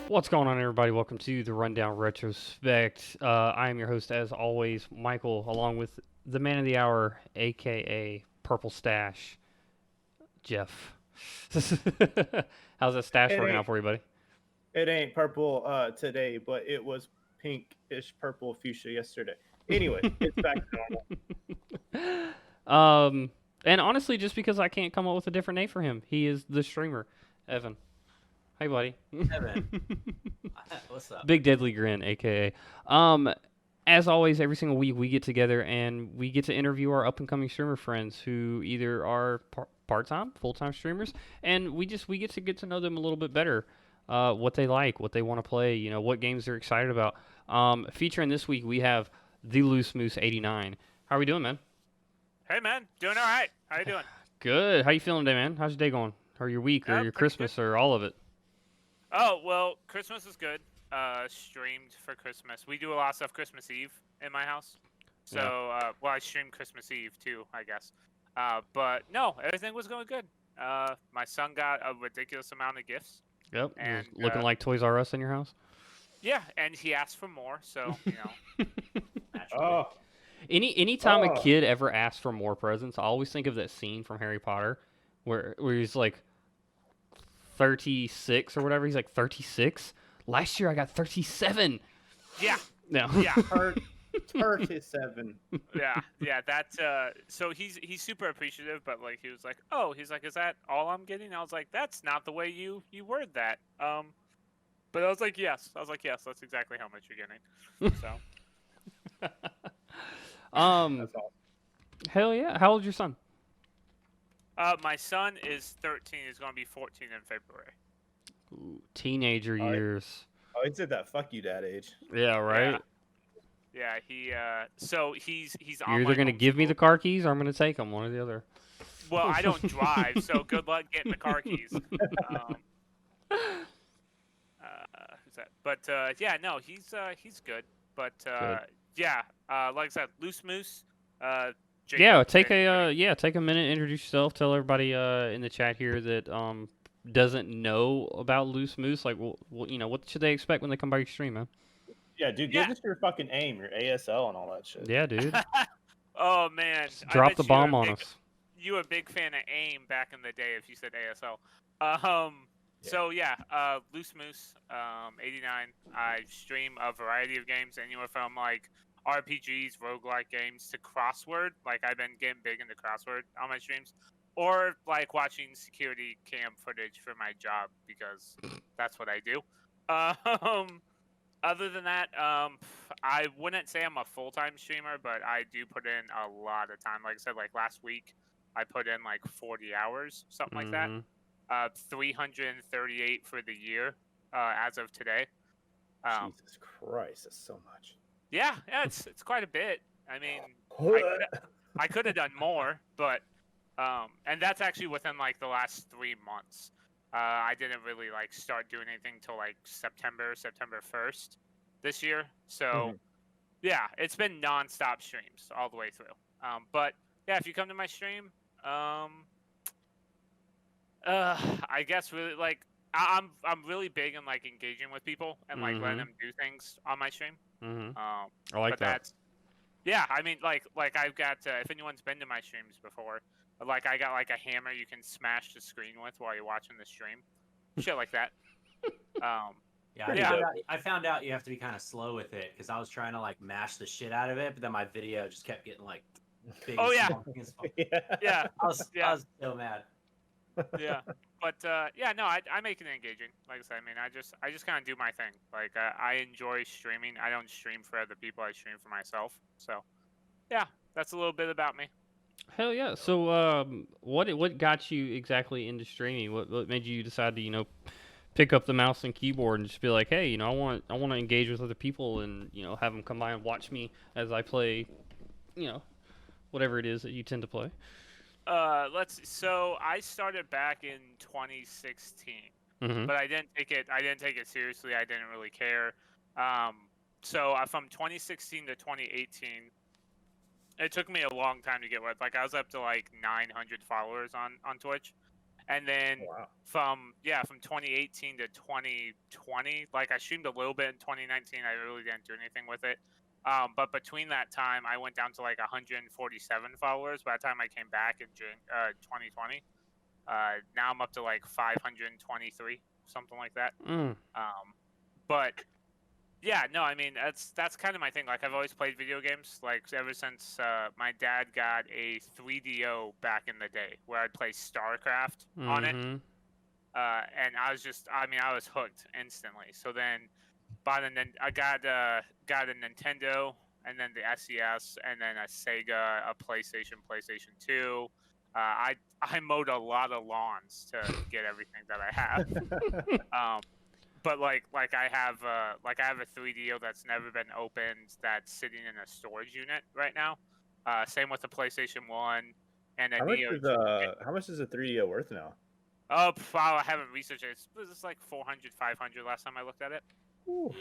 What's going on, everybody? Welcome to the Rundown Retrospect. I am your host, as always, Michael, along with the man of the hour, aka Purple Stash, Jeff. How's that stash It working out ain't for you, buddy? it ain't purple today, but it was pinkish purple fuchsia yesterday. Anyway, it's back to normal. um, and honestly, just because I can't come up with a different name for him, he is the streamer, Evan. Hey, buddy. Evan, what's up? Big Deadly Grin, aka. Um, as always, every single week we get together and we get to interview our up and coming streamer friends who either are part time, full time streamers, and we get to know them a little bit better. What they like, what they want to play, what games they're excited about. Featuring this week we have the Loosemoose89. How are we doing, man? Hey man, doing all right. How you doing? Good. How you feeling today, man? How's your day going? Or your week, or your Pretty Christmas, good. or all of it? Oh well, Christmas is good. Streamed for Christmas. We do a lot of stuff Christmas Eve in my house. So, well, I streamed Christmas Eve too, I guess. But no, everything was going good. My son got a ridiculous amount of gifts. Yep. And Looking like Toys R Us in your house. Yeah, and he asked for more, so Naturally. Oh, Anytime a Oh. kid ever asks for more presents, I always think of that scene from Harry Potter where he's like 36 or whatever. He's like 36. Last year I got 37. yeah, No. yeah, 37. yeah. That so he's super appreciative, but like he was like, oh, he's like, is that all I'm getting? I was like, that's not the way you word that. But I was like, yes. I was like, yes, that's exactly how much you're getting. So. That's all. Hell yeah. How old's your son? My son is 13. He's going to be 14 in February. Ooh, teenager All right. years. Oh, it's at that fuck you dad age. Yeah, right. Yeah, he. So he's You're online either gonna give me homeschool. the car keys or I'm gonna take them, one or the other. Well, I don't drive, so good luck getting the car keys. Who's that? But yeah, no, he's good. But Good. yeah, like I said, Loose Moose. Jacob, Yeah, take everybody. take a minute, introduce yourself, tell everybody in the chat here that doesn't know about Loose Moose. Like, what should they expect when they come by your stream, man? Yeah, dude, Yeah. give us your fucking aim, your ASL, and all that shit. Yeah, dude. Oh man, Just I drop bet the you were bomb a on big- us. You were a big fan of AIM back in the day if you said ASL. So yeah, Loose Moose, 89. I stream a variety of games, anywhere from like RPGs, roguelike games to crossword. Like I've been getting big into crossword on my streams, or like watching security cam footage for my job because that's what I do. Other than that, I wouldn't say I'm a full-time streamer, but I do put in a lot of time. Like I said, like last week, I put in like 40 hours, something like that. Mhm. 338 for the year as of today. Jesus Christ, that's so much. Yeah, it's quite a bit. I mean, I could have done more, but and that's actually within like the last 3 months. I didn't really like start doing anything till like September 1st this year. So yeah, it's been nonstop streams all the way through. But yeah, if you come to my stream, I guess really like I'm really big in like engaging with people and like letting them do things on my stream. Mhm. I like But that. that's yeah. I mean, like I've got if anyone's been to my streams before, like I got like a hammer you can smash the screen with while you're watching the stream, shit like that. Yeah, Pretty Yeah. dope. I found out you have to be kind of slow with it because I was trying to like mash the shit out of it, but then my video just kept getting like big. Oh, and yeah. small, big and small. Yeah. Yeah, I was so mad. yeah. But yeah, no, I make it engaging. Like I said, I mean, I just kind of do my thing. Like I enjoy streaming. I don't stream for other people. I stream for myself. So yeah, that's a little bit about me. Hell yeah. So, what got you exactly into streaming? What made you decide to, pick up the mouse and keyboard and just be like, hey, I want to engage with other people and, have them come by and watch me as I play, whatever it is that you tend to play. So I started back in 2016, Mm-hmm. but I didn't take it seriously. I didn't really care. So from 2016 to 2018, it took me a long time to get with. Like I was up to like 900 followers on Twitch, And then Wow. from 2018 to 2020, like I streamed a little bit in 2019. I really didn't do anything with it. But between that time, I went down to like 147 followers. By the time I came back in 2020, now I'm up to like 523, something like that. But yeah, no, I mean that's kind of my thing. Like I've always played video games, like ever since my dad got a 3DO back in the day, where I'd play StarCraft on it, and I was hooked instantly. So then, I got a Nintendo, and then the SES, and then a Sega, a PlayStation 2. I mowed a lot of lawns to get everything that I have. But like I have a 3DO that's never been opened, that's sitting in a storage unit right now. Same with the PlayStation 1 and a Neo. How much is a 3DO worth now? Oh, wow, I haven't researched it. It was like 400, 500 last time I looked at it. Ooh.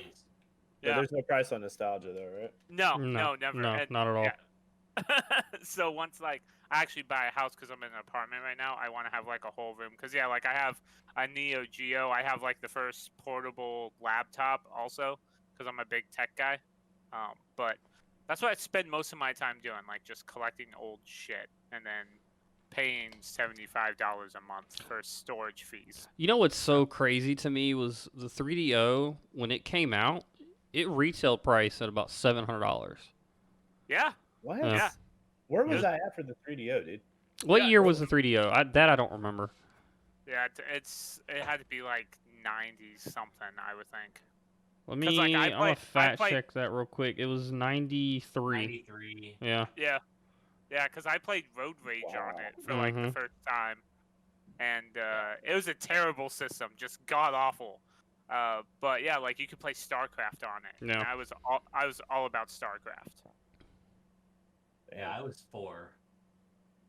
Yeah. But there's no price on nostalgia though, right? No, never. No, And- not at all. yeah. So once like I actually buy a house because I'm in an apartment right now, I want to have like a whole room because like I have a Neo Geo. I have like the first portable laptop also because I'm a big tech guy. But that's what I spend most of my time doing, like just collecting old shit and then paying $75 a month for storage fees. You know what's so crazy to me was the 3DO when it came out, it retail priced at about $700. Yeah. What? Yeah. Where was I at for the 3DO, dude? What Yeah, year was the 3DO? I don't remember. Yeah, it had to be like 90s something, I would think. Let 'Cause, me. like, I'm gonna fact check that real quick. It was 93. 93. Yeah. Yeah, because I played Road Rage on it for like the first time, and it was a terrible system, just god awful. But yeah, like you could play StarCraft on it. Yeah. And I was all about StarCraft. Yeah, I was 4.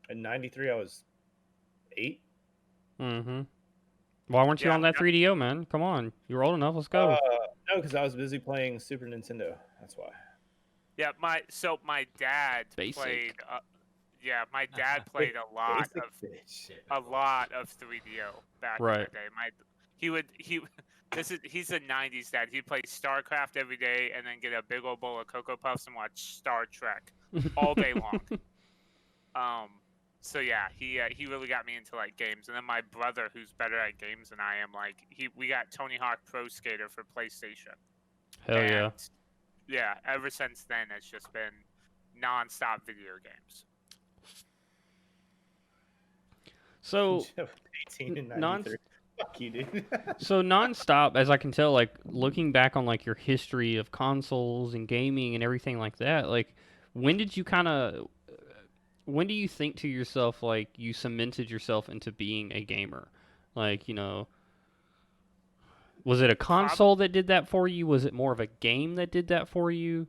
In '93, I was 8. Mm-hmm. Why weren't you Yeah, on that yep. 3DO, man? Come on, you're old enough. Let's go. No, because I was busy playing Super Nintendo. That's why. Yeah, my dad Basic. played. My dad played a lot Basic of bitch. a lot of 3DO back in Right. the day. He's a '90s dad. He'd play StarCraft every day and then get a big old bowl of Cocoa Puffs and watch Star Trek all day long. So yeah, he really got me into like games. And then my brother, who's better at games than I am, like we got Tony Hawk Pro Skater for PlayStation. Hell yeah. And, yeah, ever since then it's just been non-stop video games. So 18 and non- 93. Fuck you, dude. so nonstop, as I can tell, like looking back on like your history of consoles and gaming and everything like that, like when do you think to yourself like you cemented yourself into being a gamer? Like, was it a console that did that for you? Was it more of a game that did that for you?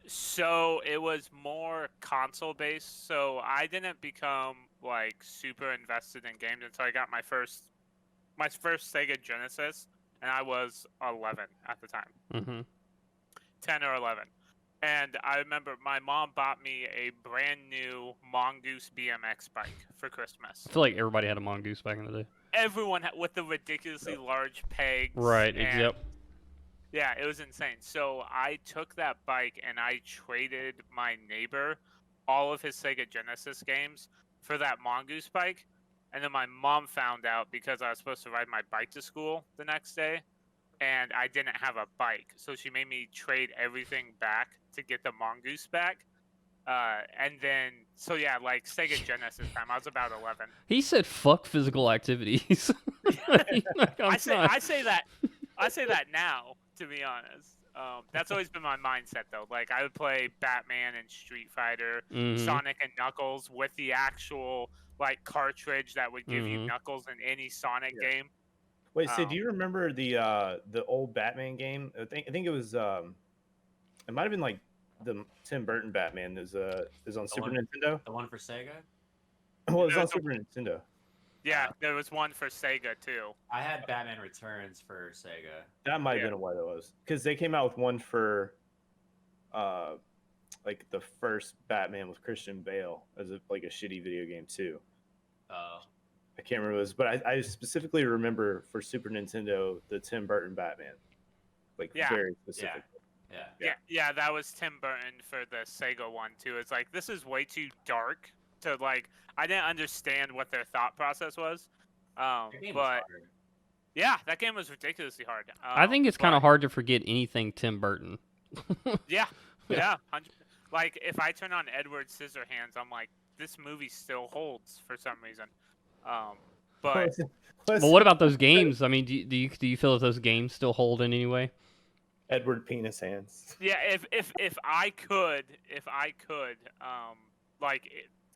So it was more console based. So I didn't become like super invested in games until I got my first Sega Genesis, and I was 11 at the time. Mm-hmm. 10 or 11. And I remember my mom bought me a brand new Mongoose BMX bike for Christmas. I feel like everybody had a Mongoose back in the day. Everyone with the ridiculously large pegs. Right. and- Yep. Yeah, it was insane. So I took that bike and I traded my neighbor all of his Sega Genesis games for that Mongoose bike. And then my mom found out because I was supposed to ride my bike to school the next day, and I didn't have a bike. So she made me trade everything back to get the Mongoose back. And then, so yeah, like Sega Genesis time, I was about 11. He said, "Fuck physical activities." Like, I say that now, to be honest. That's always been my mindset, though. Like I would play Batman and Street Fighter, Mhm. Sonic and Knuckles with the actual like cartridge that would give you Mhm. Knuckles in any Sonic game. Wait, so do you remember the old Batman game? I think it was it might have been like the Tim Burton Batman is on Super Nintendo. The one for Sega? Well, it's No, on the- Super Nintendo. Yeah, there was one for Sega too. I had Batman Returns for Sega. That might Yeah. have been what it was, because they came out with one for like the first Batman with Christian Bale as like a shitty video game too. Oh. I I can't remember what it was, but I specifically remember for Super Nintendo the Tim Burton Batman, like Yeah. very specific. Yeah, that was Tim Burton for the Sega one too. It's like this is way too dark to like. I didn't understand what their thought process was, That game was but hard. yeah, that game was ridiculously hard. I think it's kind of hard to forget anything Tim Burton. Yeah, 100. Like if I turn on Edward Scissorhands, I'm like, this movie still holds for some reason. But Well, what about those games? I mean, do you feel that those games still hold in any way? Edward Penis Hands. yeah, if I could,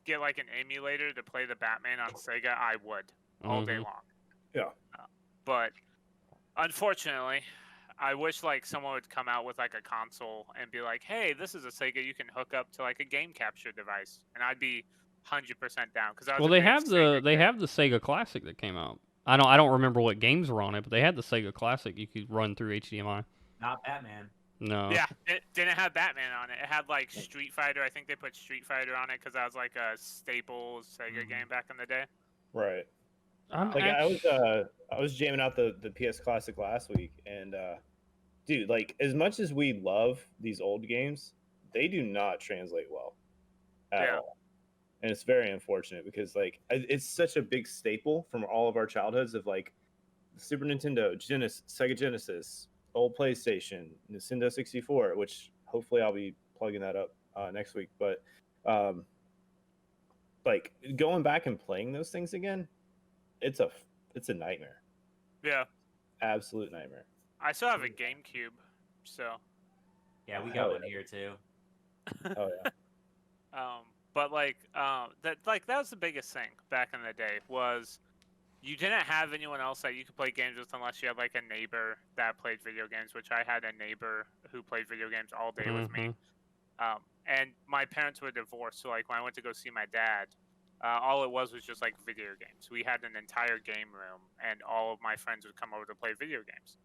get like an emulator to play the Batman on Sega, I would all day long. Yeah. But unfortunately, I wish like someone would come out with like a console and be like, "Hey, this is a Sega you can hook up to like a game capture device," and I'd be 100% down because Well, they have the Sega Classic that came out. I don't remember what games were on it, but they had the Sega Classic you could run through HDMI. Not Batman. No. Yeah, it didn't have Batman on it. It had like Street Fighter. I think they put Street Fighter on it because that was like a staple Sega game back in the day. Right. Like I was jamming out the PS Classic last week, and dude, like as much as we love these old games, they do not translate well at all, and it's very unfortunate because like it's such a big staple from all of our childhoods of like Super Nintendo, Sega Genesis, old PlayStation, Nintendo 64, which hopefully I'll be plugging that up next week. But like going back and playing those things again, it's a nightmare. Yeah, Absolute nightmare. I still have a GameCube, so. Yeah, we got one here too. Oh yeah. But that was the biggest thing back in the day was you didn't have anyone else that you could play games with unless you had like a neighbor that played video games, which I had a neighbor who played video games all day with me. And my parents were divorced, so like when I went to go see my dad, all it was just like video games. We had an entire game room, and all of my friends would come over to play video games.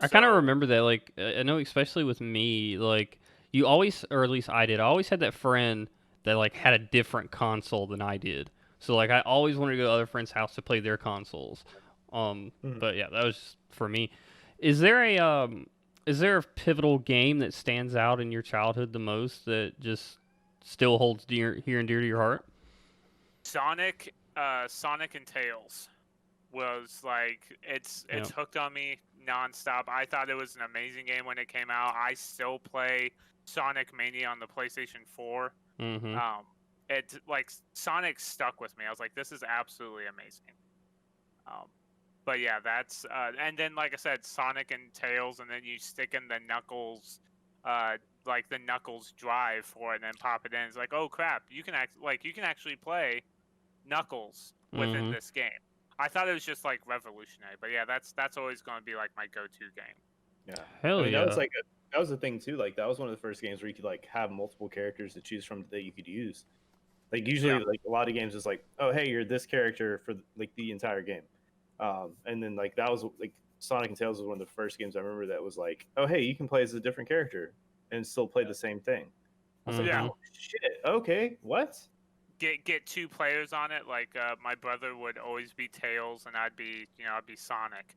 I kind of remember that. Like, I know, especially with me, like you always, or at least I did. I always had that friend that like had a different console than I did. So like I always wanted to go to other friends' house to play their consoles. But yeah, that was for me. Is there a pivotal game that stands out in your childhood the most that just still holds here and dear to your heart? Sonic and Tails was like it's hooked on me nonstop. I thought it was an amazing game when it came out. I still play Sonic Mania on the PlayStation 4. It like Sonic stuck with me. I was like, this is absolutely amazing. But yeah, that's and then like I said, Sonic and Tails, and then you stick in the Knuckles, like the Knuckles drive for it, and then pop it in. It's like, oh crap, you can actually play Knuckles within this game. I thought it was just like revolutionary, but yeah, that's always going to be like my go-to game. Yeah, hell yeah. That was the thing too. Like that was one of the first games where you could like have multiple characters to choose from that you could use. Like usually, like a lot of games is like, oh hey, you're this character for like the entire game. And then like that was like Sonic and Tails was one of the first games I remember that was like, oh hey, you can play as a different character and still play the same thing. I was like, oh shit, okay, what? Get two players on it. Like my brother would always be Tails, and I'd be Sonic.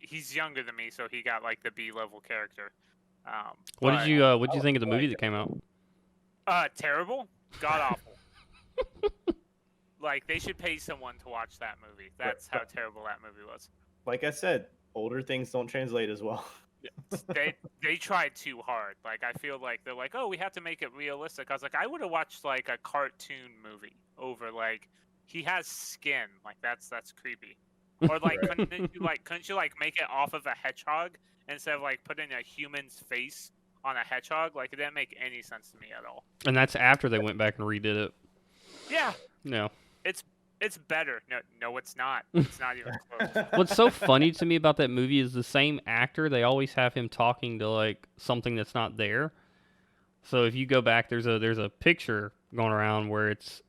He's younger than me, so he got like the B level character. What did you think of the movie that came out? Terrible, god awful. Like they should pay someone to watch that movie. That's how terrible that movie was. Like I said, older things don't translate as well. They tried too hard. Like I feel like they're like, oh, we have to make it realistic. I was like, I would have watched like a cartoon movie over like he has skin. Like that's creepy. Or like couldn't you make it off of a hedgehog instead of like putting a human's face on a hedgehog? Like it didn't make any sense to me at all. And that's after they went back and redid it. Yeah. No. It's better. No, it's not. It's not even close. What's so funny to me about that movie is the same actor. They always have him talking to like something that's not there. So if you go back, there's a picture going around where it's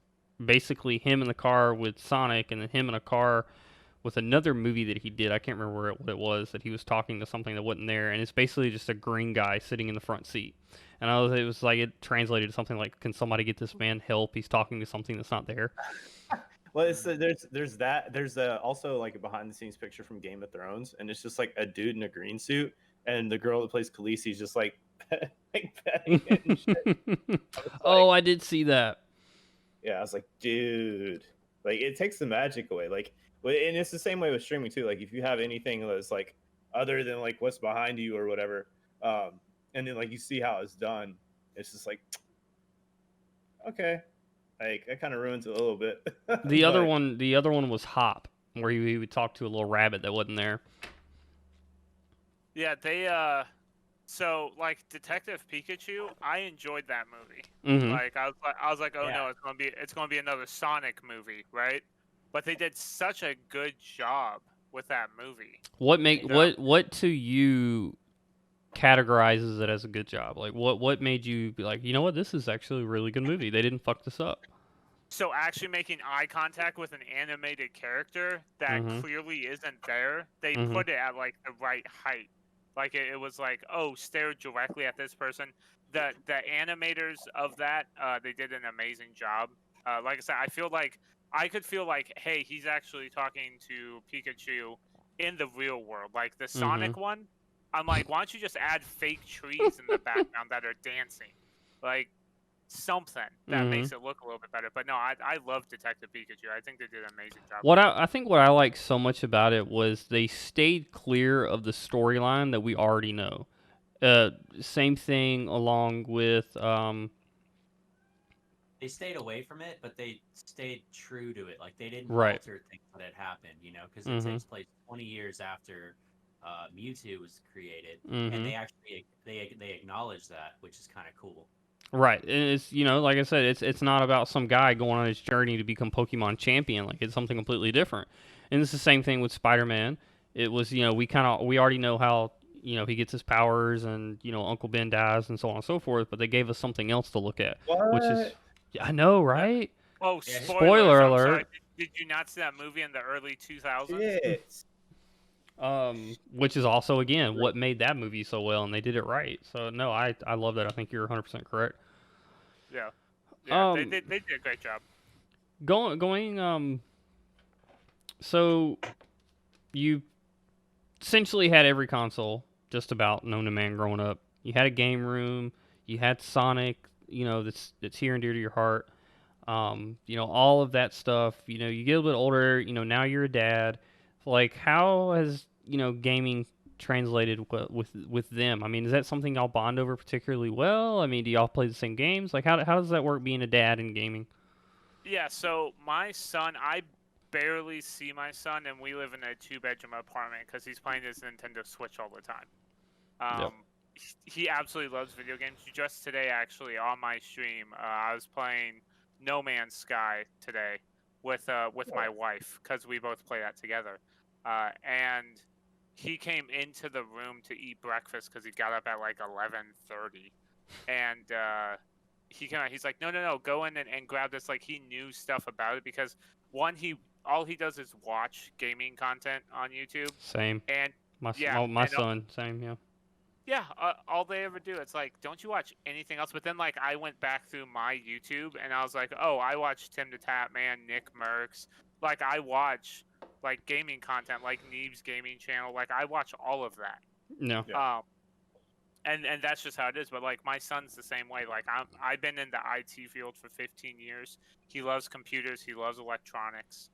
basically him in the car with Sonic, and then him in a car with another movie that he did. I can't remember what it was that he was talking to something that wasn't there, and it's basically just a green guy sitting in the front seat. And it was like it translated to something like, "Can somebody get this man help? He's talking to something that's not there." Well, there's also like a behind the scenes picture from Game of Thrones, and it's just like a dude in a green suit, and the girl that plays Khaleesi is just like, like petting it and shit. I was Oh, like, I did see that. yeah, I was like, dude, like it takes the magic away. Like, and it's the same way with streaming too. Like, if you have anything that's like other than like what's behind you or whatever, and then like you see how it's done, it's just like, okay, like that kind of ruins it a little bit. The other But one was Hop, where he would talk to a little rabbit that wasn't there. Yeah, they so like Detective Pikachu, I enjoyed that movie. Mm-hmm. Like I was like, oh Yeah. no, it's gonna be another Sonic movie, right? But they did such a good job with that movie. What to you categorizes it as a good job? Like what made you be like, you know what, this is actually a really good movie. They didn't fuck this up. So actually making eye contact with an animated character that Mhm. clearly isn't there, they Mhm. put it at like the right height. Like it was like, oh, stare directly at this person. The animators of that, they did an amazing job. Like I said, I could feel like, hey, he's actually talking to Pikachu in the real world. Like the Sonic one, I'm like, why don't you just add fake trees in the background that are dancing? Like something that makes it look a little bit better. But no, I love Detective Pikachu. I think they did an amazing job. I think what I like so much about it was they stayed clear of the storyline that we already know. Same thing along with They stayed away from it, but they stayed true to it. Like they didn't Right. alter things that had happened, you know, because it takes place 20 years after Mewtwo was created, and they actually they acknowledge that, which is kind of cool. Right. And it's, you know, like I said, it's not about some guy going on his journey to become Pokemon champion. Like it's something completely different. And it's the same thing with Spider-Man. It was, you know, we already know how, you know, he gets his powers and, you know, Uncle Ben dies and so on and so forth, but they gave us something else to look at, which is what? yeah, I know, right? Oh, Yeah, Spoiler I'm sorry. alert. Did you not see that movie in the early 2000s? Shit. Which is also again what made that movie so well, and they did it right. So no, I love that. I think you're 100% correct. Yeah. Yeah, Um, they did a great job. going so you essentially had every console just about known to man growing up. You had a game room, you had Sonic, you know, that's here and dear to your heart. You know, all of that stuff. You know, you get a little bit older, you know, now you're a dad. Like how has, you know, gaming translated with them? I mean, is that something y'all bond over particularly well? I mean, do y'all play the same games? Like how does that work being a dad in gaming? Yeah, so my son, I barely see my son, and we live in a 2-bedroom apartment because he's playing his Nintendo Switch all the time. Yep. He absolutely loves video games. Just today, actually, on my stream, I was playing No Man's Sky today with my wife because we both play that together. And he came into the room to eat breakfast because he got up at like 11:30, and he's like, no, go in and grab this. Like he knew stuff about it because all he does is watch gaming content on YouTube. Same. And My and son, same, yeah. yeah, all they ever do, it's like, don't you watch anything else? But then, like, I went back through my YouTube, and I was like, oh, I watch Tim the Tatman, Nick Merckx. Like, I watch, like, gaming content, like Neeb's Gaming Channel. Like, I watch all of that. No. Yeah. And that's just how it is. But, like, my son's the same way. Like, I've been in the IT field for 15 years. He loves computers. He loves electronics.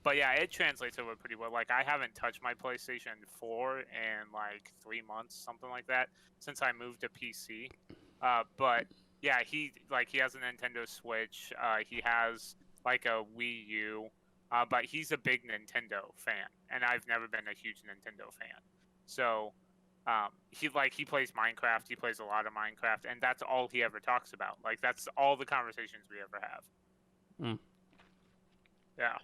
But yeah, it translates over pretty well. Like I haven't touched my PlayStation 4 in like 3 months, something like that, since I moved to PC. But yeah, he has a Nintendo Switch. He has like a Wii U. But he's a big Nintendo fan, and I've never been a huge Nintendo fan. So he plays Minecraft. He plays a lot of Minecraft, and that's all he ever talks about. Like that's all the conversations we ever have. Yeah.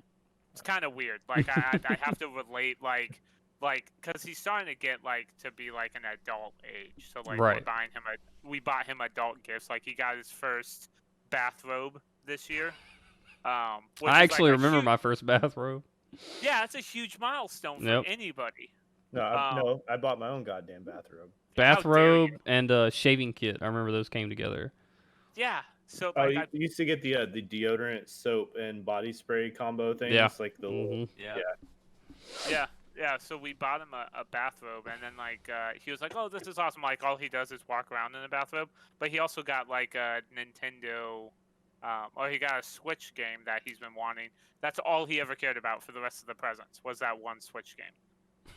It's kind of weird. Like I have to relate, like, because he's starting to get like to be like an adult age. So like Right. we bought him adult gifts. Like he got his first bathrobe this year. I Which actually is like remember my first bathrobe. Yeah, it's a huge milestone for Yep. anybody. No, I bought my own goddamn bathrobe. How dare Bathrobe you. and a shaving kit. I remember those came together. Yeah, So Oh, like you I used to get the deodorant, soap, and body spray combo things, Yeah. like the little. Yeah. yeah. So we bought him a bathrobe, and then like he was like, "Oh, this is awesome!" Like all he does is walk around in a bathrobe. But he also got like a Nintendo, or he got a Switch game that he's been wanting. That's all he ever cared about for the rest of the presents was that one Switch game.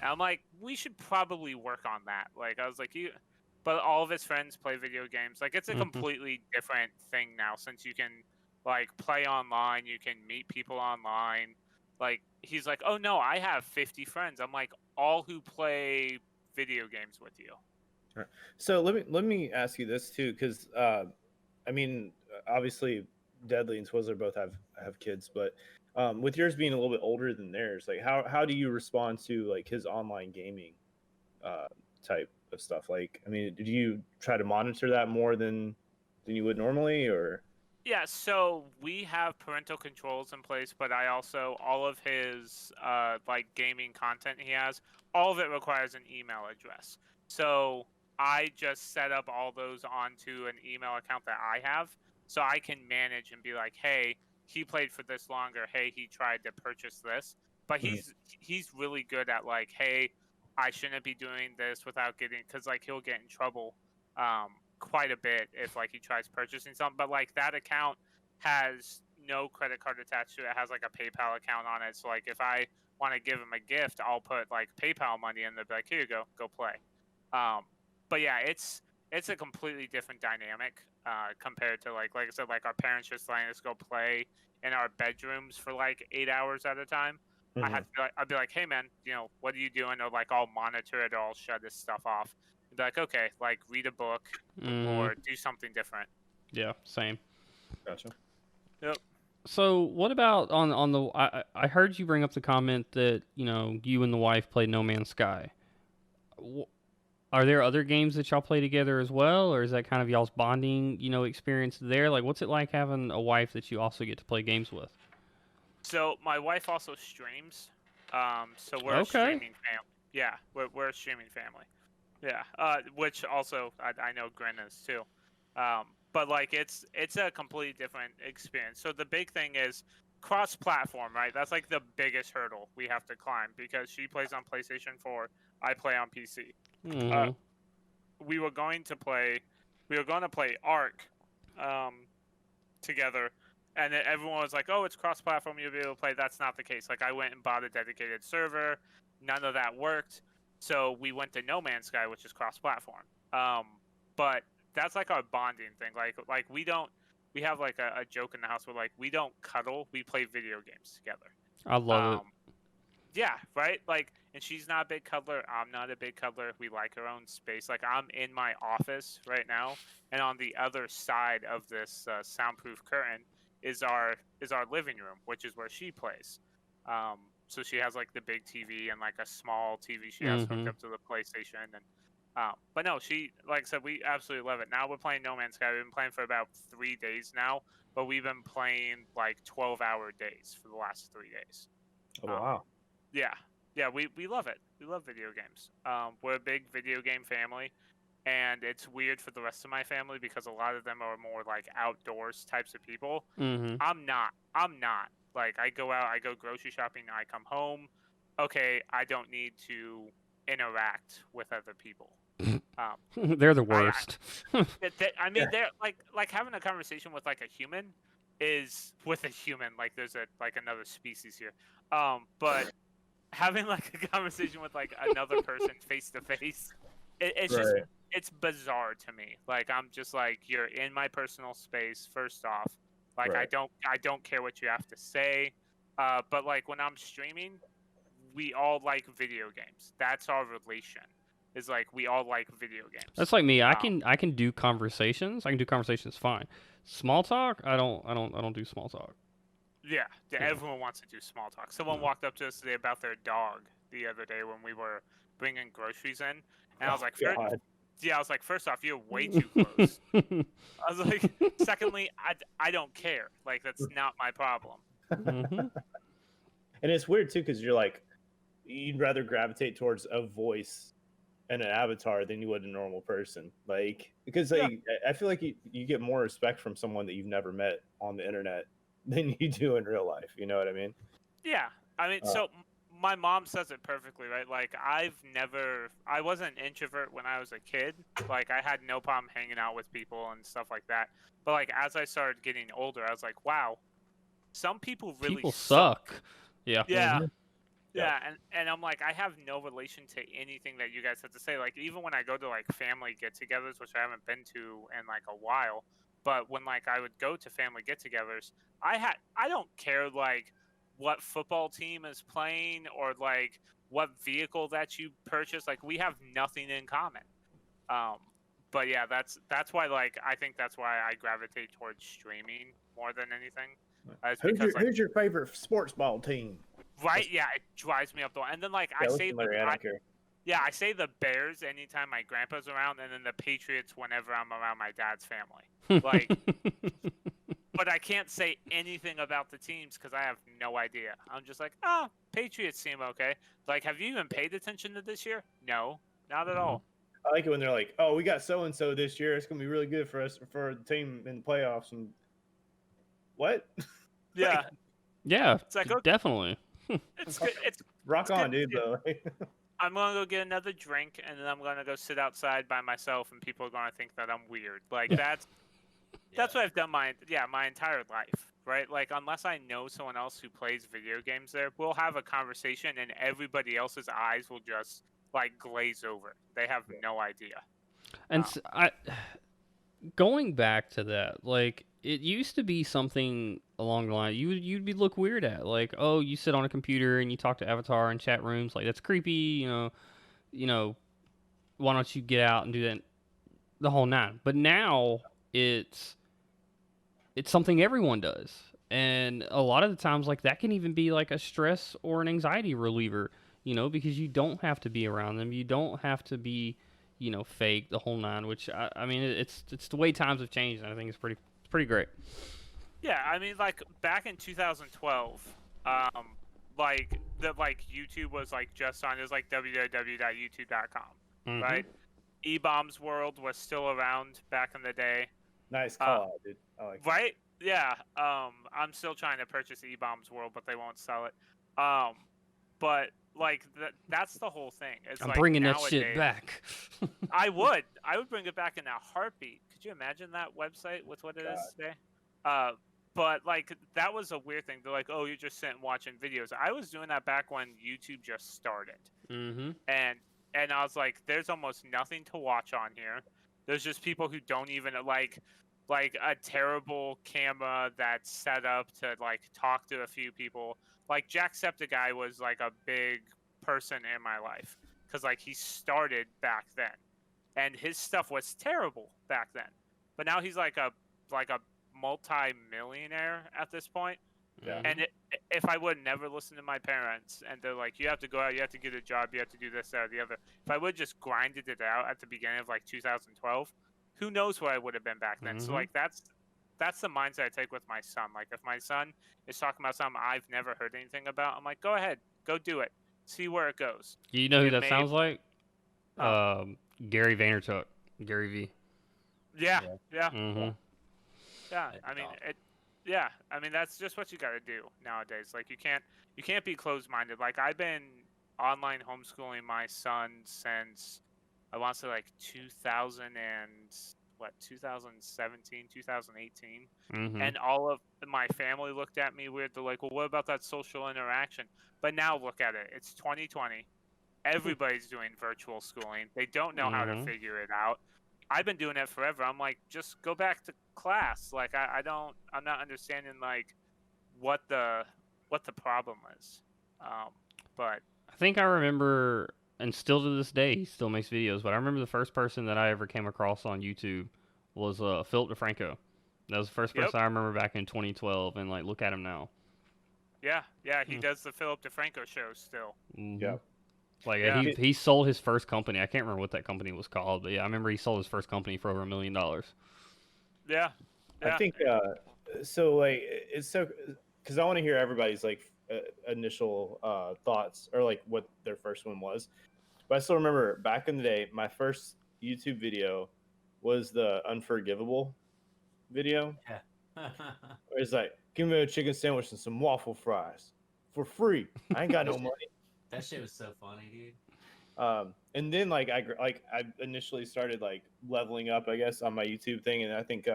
And I'm like, we should probably work on that. Like I was like, you. But all of his friends play video games. Like it's a completely different thing now since you can like play online, you can meet people online. Like he's like, "Oh no, I have 50 friends." I'm like, "All who play video games with you." So let me ask you this too, because I mean, obviously, Deadly and Twizzler both have kids, but with yours being a little bit older than theirs, like how do you respond to like his online gaming uh, type of stuff? Like, I mean, did you try to monitor that more than you would normally, or? Yeah, so we have parental controls in place, but I also all of his like gaming content he has, all of it requires an email address. So I just set up all those onto an email account that I have, so I can manage and be like, "Hey, he played for this longer. Hey, he tried to purchase this." But he's really good at like, "Hey, I shouldn't be doing this without getting," because like he'll get in trouble. Quite a bit if like he tries purchasing something, but like that account has no credit card attached to it. It has like a PayPal account on it. So like if I want to give him a gift, I'll put like PayPal money in there, be like, "Here you go play." But yeah, it's a completely different dynamic compared to like I said, like our parents just letting us go play in our bedrooms for like 8 hours at a time. I'd be like, "Hey man, what are you doing?" Or like I'll monitor it or I'll shut this stuff off. I'd be like, "Okay, like read a book or do something different." Yeah, same. Gotcha. Yep. So what about on the? I heard you bring up the comment that you and the wife played No Man's Sky. Are there other games that y'all play together as well, or is that kind of y'all's bonding experience there? Like, what's it like having a wife that you also get to play games with? So my wife also streams. So we're a Okay. streaming family. Yeah, we're a streaming family. Yeah. Which also I know Grin is too. But like it's a completely different experience. So the big thing is cross-platform, right? That's like the biggest hurdle we have to climb because she plays on PlayStation 4, I play on PC. We were going to play Ark together, and then everyone was like, "Oh, it's cross-platform, you'll be able to play." That's not the case. Like I went and bought a dedicated server, none of that worked. So we went to No Man's Sky, which is cross-platform. But that's like our bonding thing. Like we have like a joke in the house where like we don't cuddle, we play video games together. I love it. Yeah, right? Like, and she's not a big cuddler. I'm not a big cuddler. We like our own space. Like, I'm in my office right now, and on the other side of this soundproof curtain is our living room, which is where she plays. So she has like the big TV and like a small TV she has hooked up to the PlayStation. And but no, she, like I said, we absolutely love it. Now we're playing No Man's Sky. We've been playing for about 3 days now, but we've been playing like 12-hour days for the last 3 days. Oh wow. Yeah, we love it. We love video games. We're a big video game family, and it's weird for the rest of my family because a lot of them are more like outdoors types of people. I'm not. Like I go out, I go grocery shopping, I come home. Okay, I don't need to interact with other people. They're the worst. I mean, they're like having a conversation with like a human is with a human. Like there's another species here. But having like a conversation with like another person face to face, it's just it's bizarre to me. Like I'm just like, you're in my personal space. First off, like I don't care what you have to say. But like when I'm streaming, we all like video games. That's our relation. Is like we all like video games. That's like me. I can do conversations. I can do conversations fine. Small talk, I don't do small talk. Yeah, everyone wants to do small talk. Someone walked up to us today about their dog the other day when we were bringing groceries in, and I was like, first off, you're way too close. I was like, secondly, I don't care. Like that's not my problem. And it's weird too because you'd rather gravitate towards a voice in an avatar than you would a normal person. Like, because Yeah. like I feel like you get more respect from someone that you've never met on the internet than you do in real life. You know what I mean? Yeah, I mean, so my mom says it perfectly, right? Like, I was an introvert when I was a kid. Like, I had no problem hanging out with people and stuff like that. But like, as I started getting older, I was like, wow, some people really People suck. suck. Yeah. Yeah. Mhm. Yeah, and I'm like, I have no relation to anything that you guys have to say. Like, even when I go to like family get-togethers, which I haven't been to in like a while, but when like I would go to family get-togethers, I don't care like what football team is playing or like what vehicle that you purchase. Like, we have nothing in common. Um, but yeah, that's why like I think that's why I gravitate towards streaming more than anything. It's because like Who's your favorite sports ball team? right, yeah, it drives me up the wall. And then like Yeah, I listen, say Larry, I don't care. yeah, I say the Bears anytime my grandpa's around, and then the Patriots whenever I'm around my dad's family. Like, but I can't say anything about the teams because I have no idea. I'm just like, oh, Patriots seem okay. Like, have you even paid attention to this year? No, not at all. I like it when they're like, "Oh, we got so and so this year. It's gonna be really good for us for the team in the playoffs." And what? Yeah, Yeah, it's like, okay, definitely. it's good. Rock It's on, good. dude. Though. I'm gonna go get another drink, and then I'm gonna go sit outside by myself, and people are gonna think that I'm weird. Like that's what I've done my entire life, right? Like unless I know someone else who plays video games there, we'll have a conversation, and everybody else's eyes will just like glaze over. They have no idea. And going back to that, like it used to be something along the line you'd be look weird at, like, oh, you sit on a computer and you talk to Avatar in chat rooms, like that's creepy, you know, why don't you get out and do that, the whole nine. But now it's something everyone does, and a lot of the times, like that can even be like a stress or an anxiety reliever, because you don't have to be around them, you don't have to be, fake, the whole nine. Which I mean, it's the way times have changed, and I think it's pretty great. Yeah, I mean, like back in 2012, like YouTube was like just on. It was like www.youtube.com, Mhm. right? E-Bombs World was still around back in the day. Nice call out, dude. I like that. Right? Yeah. I'm still trying to purchase E-Bombs World, but they won't sell it. But like that's the whole thing. It's I'm like bringing that nowadays, shit back. I would bring it back in a heartbeat. Could you imagine that website with what it is today? But like that was a weird thing. They're like, oh, you're just sitting watching videos. I was doing that back when YouTube just started. Mm-hmm. And I was like, there's almost nothing to watch on here. There's just people who don't even like a terrible camera that's set up to like talk to a few people. Like Jacksepticeye was like a big person in my life because like he started back then, and his stuff was terrible back then. But now he's like a multi-millionaire at this point. Yeah. And if I would never listen to my parents, and they're like, you have to go out, you have to get a job, you have to do this, that, or the other. If I would just grinded it out at the beginning of like 2012, who knows where I would have been back then. So like that's the mindset I take with my son. Like if my son is talking about something I've never heard anything about, I'm like, go ahead, go do it, see where it goes. You know who that sounds like? Gary Vaynerchuk, Gary V. Yeah. Mm-hmm. Yeah, I mean it. Yeah, I mean that's just what you got to do nowadays. Like you can't be closed-minded. Like I've been online homeschooling my son since I want to say like 2017, 2018, and all of my family looked at me weird. They're like, well, what about that social interaction? But now look at it. It's 2020. Everybody's doing virtual schooling. They don't know how to figure it out. I've been doing it forever. I'm like, just go back to class. Like I'm not understanding like what the problem is. But I think I remember, and still to this day, he still makes videos. But I remember the first person that I ever came across on YouTube was Philip DeFranco. That was the first person I remember back in 2012, and like, look at him now. Yeah, he does the Philip DeFranco show still. Yeah. Like he sold his first company. I can't remember what that company was called, but yeah, I remember he sold his first company for over $1 million. Yeah. I think so. Like it's so because I want to hear everybody's like initial thoughts or like what their first one was. But I still remember back in the day, my first YouTube video was the Unforgivable video. Yeah. Where it's like, give me a chicken sandwich and some waffle fries for free. I ain't got no money. That shit was so funny, dude. And then I initially started like leveling up, I guess, on my YouTube thing, and I think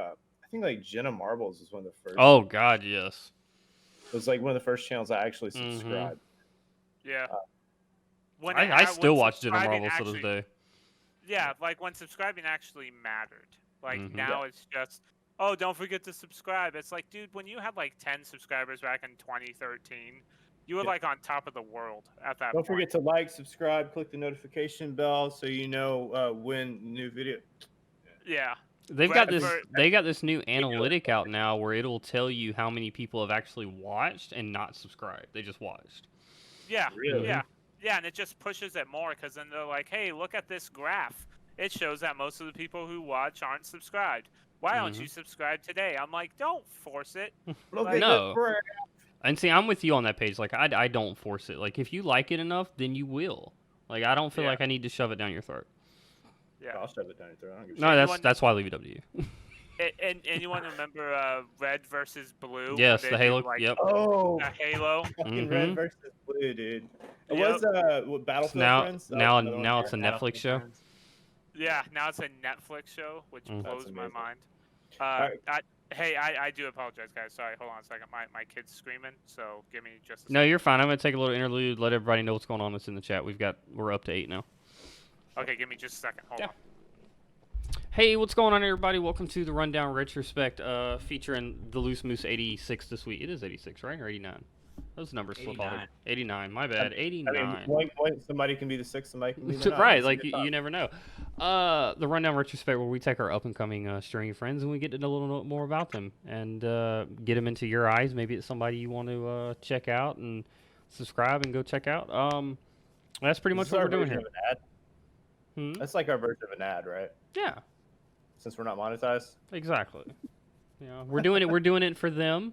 like Jenna Marbles was one of the first. Oh God, yes. It was like one of the first channels I actually subscribed. Yeah. I still when watch Jenna subscribing Marbles to this day. Yeah, like when subscribing actually mattered. Like Mhm. now it's just, oh, don't forget to subscribe. It's like, dude, when you had like 10 subscribers back in 2013, you were like on top of the world at that Don't point. forget to like, subscribe, click the notification bell so you know when new video. Yeah. They've Right, got this. for- They got this new analytic out now where it'll tell you how many people have actually watched and not subscribed. They just watched. Yeah. Really? Yeah. Yeah, and it just pushes it more because then they're like, hey, look at this graph. It shows that most of the people who watch aren't subscribed. Why don't you subscribe today? I'm like, don't force it. Look Like, at No. this graph. And see, I'm with you on that page. Like, I don't force it. Like, if you like it enough, then you will. Like, I don't feel Yeah. like I need to shove it down your throat. Yeah. I'll shove it down your throat. I don't give a No, shit. Anyone- that's why I leave it up to you. And anyone remember Red versus Blue? Yes, They the do, Halo. like, Yep. Oh, the Halo. fucking Mhm. red versus blue, dude. It Yep. was what, Battlefield Now, Friends? That now, was another one. now it's a Battlefield Netflix show. Friends. Yeah, now it's a Netflix show, which Mm. blows That's my amazing. mind. Alright. I do apologize, guys. Sorry, hold on a second. My kid's screaming, so give me just a No, second. you're fine. I'm gonna take a little interlude. Let everybody know what's going on. That's in the chat. We're up to 8 now. Okay, give me just a second. Hold Yeah. on. Hey, what's going on, everybody? Welcome to the Rundown Retrospect, featuring the Loosemoose86 this week. It is 86, right, or 89? Those numbers slip all. 89. 89. My bad. 89. I mean, point, somebody can be the 6, somebody can be the 9. Right, It's a like good you time. never know. The Rundown Retrospect, where we take our up and coming streaming friends and we get to know a little more about them and get them into your eyes. Maybe it's somebody you want to check out and subscribe and go check out. That's pretty much This is what our we're doing version here. of an ad. Hmm? That's like our version of an ad, right? Yeah, Since we're not monetized. exactly. Yeah, we're doing it. We're doing it for them.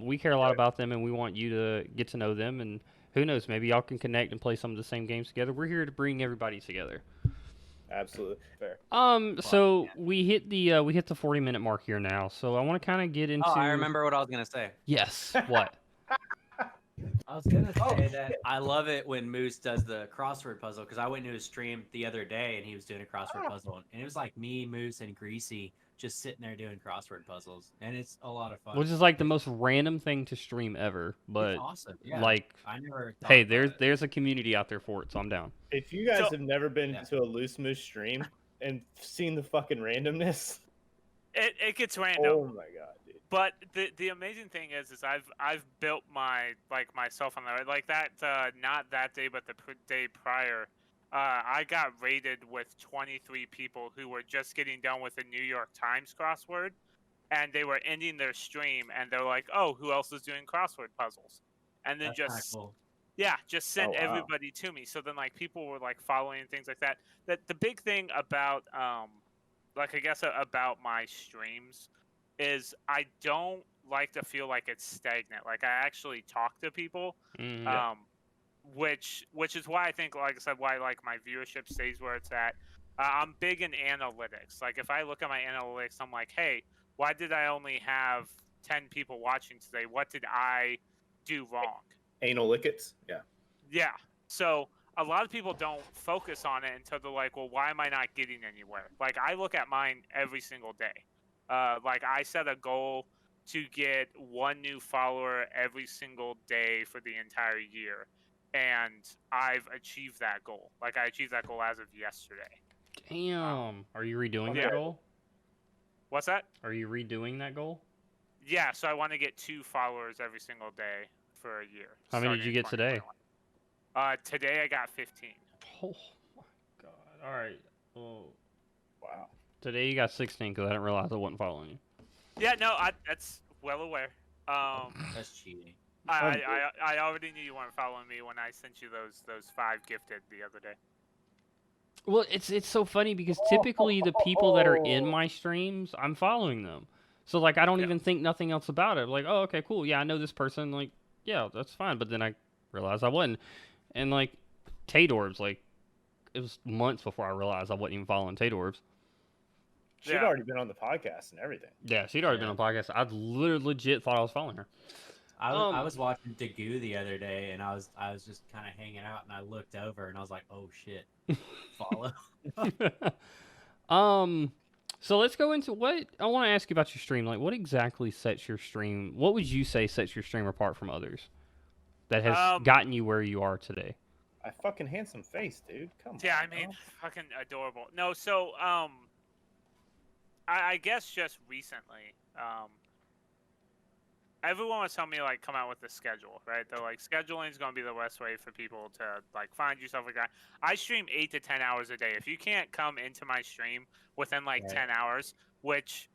We care a lot about them, and we want you to get to know them. And who knows, maybe y'all can connect and play some of the same games together. We're here to bring everybody together. Absolutely fair. So we hit the 40-minute mark here now. So I want to kind of get into. Oh, I remember what I was gonna say. Yes. What? I was gonna say that I love it when Moose does the crossword puzzle because I went to his stream the other day and he was doing a crossword puzzle and it was like me, Moose, and Greasy just sitting there doing crossword puzzles and it's a lot of fun. Which is like the most random thing to stream ever, but It's awesome. Yeah. like, I never. thought hey, about it. there's a community out there for it, so I'm down. If you guys So- have never been Yeah. to a Loose Moose stream and seen the fucking randomness, It gets random. oh my god, dude. But the amazing thing is I've built myself on that, like that not that day but the day prior. I got raided with 23 people who were just getting done with the New York Times crossword, and they were ending their stream, and they're like, "Oh, who else is doing crossword puzzles?" And then That's kinda just cool. just send Oh, wow. everybody to me. So then like people were like following and things like that. That the big thing about like I guess about my streams is I don't like to feel like it's stagnant. Like I actually talk to people. Mhm. Which is why I think, like I said, why like my viewership stays where it's at. I'm big in analytics. Like if I look at my analytics, I'm like, hey, why did I only have 10 people watching today? What did I do wrong? Anal lickets? Yeah. Yeah. So a lot of people don't focus on it until they're like, well, why am I not getting anywhere? Like I look at mine every single day. Like I set a goal to get 1 new follower every single day for the entire year. And I've achieved that goal. Like I achieved that goal as of yesterday. Damn. Are you redoing Yeah. that goal? What's that? Are you redoing that goal? Yeah, so I want to get 2 followers every single day for a year. How many did starting you in get today? 2021. Today I got 15. Oh my god. All right. Well, Wow. today you got 16 because I didn't realize I wasn't following you. Yeah, no, that's well aware. That's cheating. I already knew you weren't following me when I sent you those 5 gifted the other day. Well, it's so funny because typically the people that are in my streams, I'm following them. So like I don't Yeah. even think nothing else about it. Like, oh, okay, cool. Yeah, I know this person. Like, yeah, that's fine. But then I realized I wasn't. And like Tadorbs, like it was months before I realized I wasn't even following Tadorbs. She'd Yeah. already been on the podcast and everything. Yeah, she'd already been Yeah. on the podcast. I literally legit thought I was following her. I was watching Dagoo the other day, and I was just kind of hanging out, and I looked over, and I was like, oh shit, follow. So let's go into what I want to ask you about your stream. Like, what exactly sets your stream? What would you say sets your stream apart from others that has gotten you where you are today? I fucking handsome face, dude. Come on. Yeah, I mean, fucking adorable. No, so I guess just recently, everyone was telling me like come out with a schedule, right? They're like scheduling is gonna be the best way for people to like find you, stuff like that. I stream 8 to 10 hours a day. If you can't come into my stream within like 10 hours, which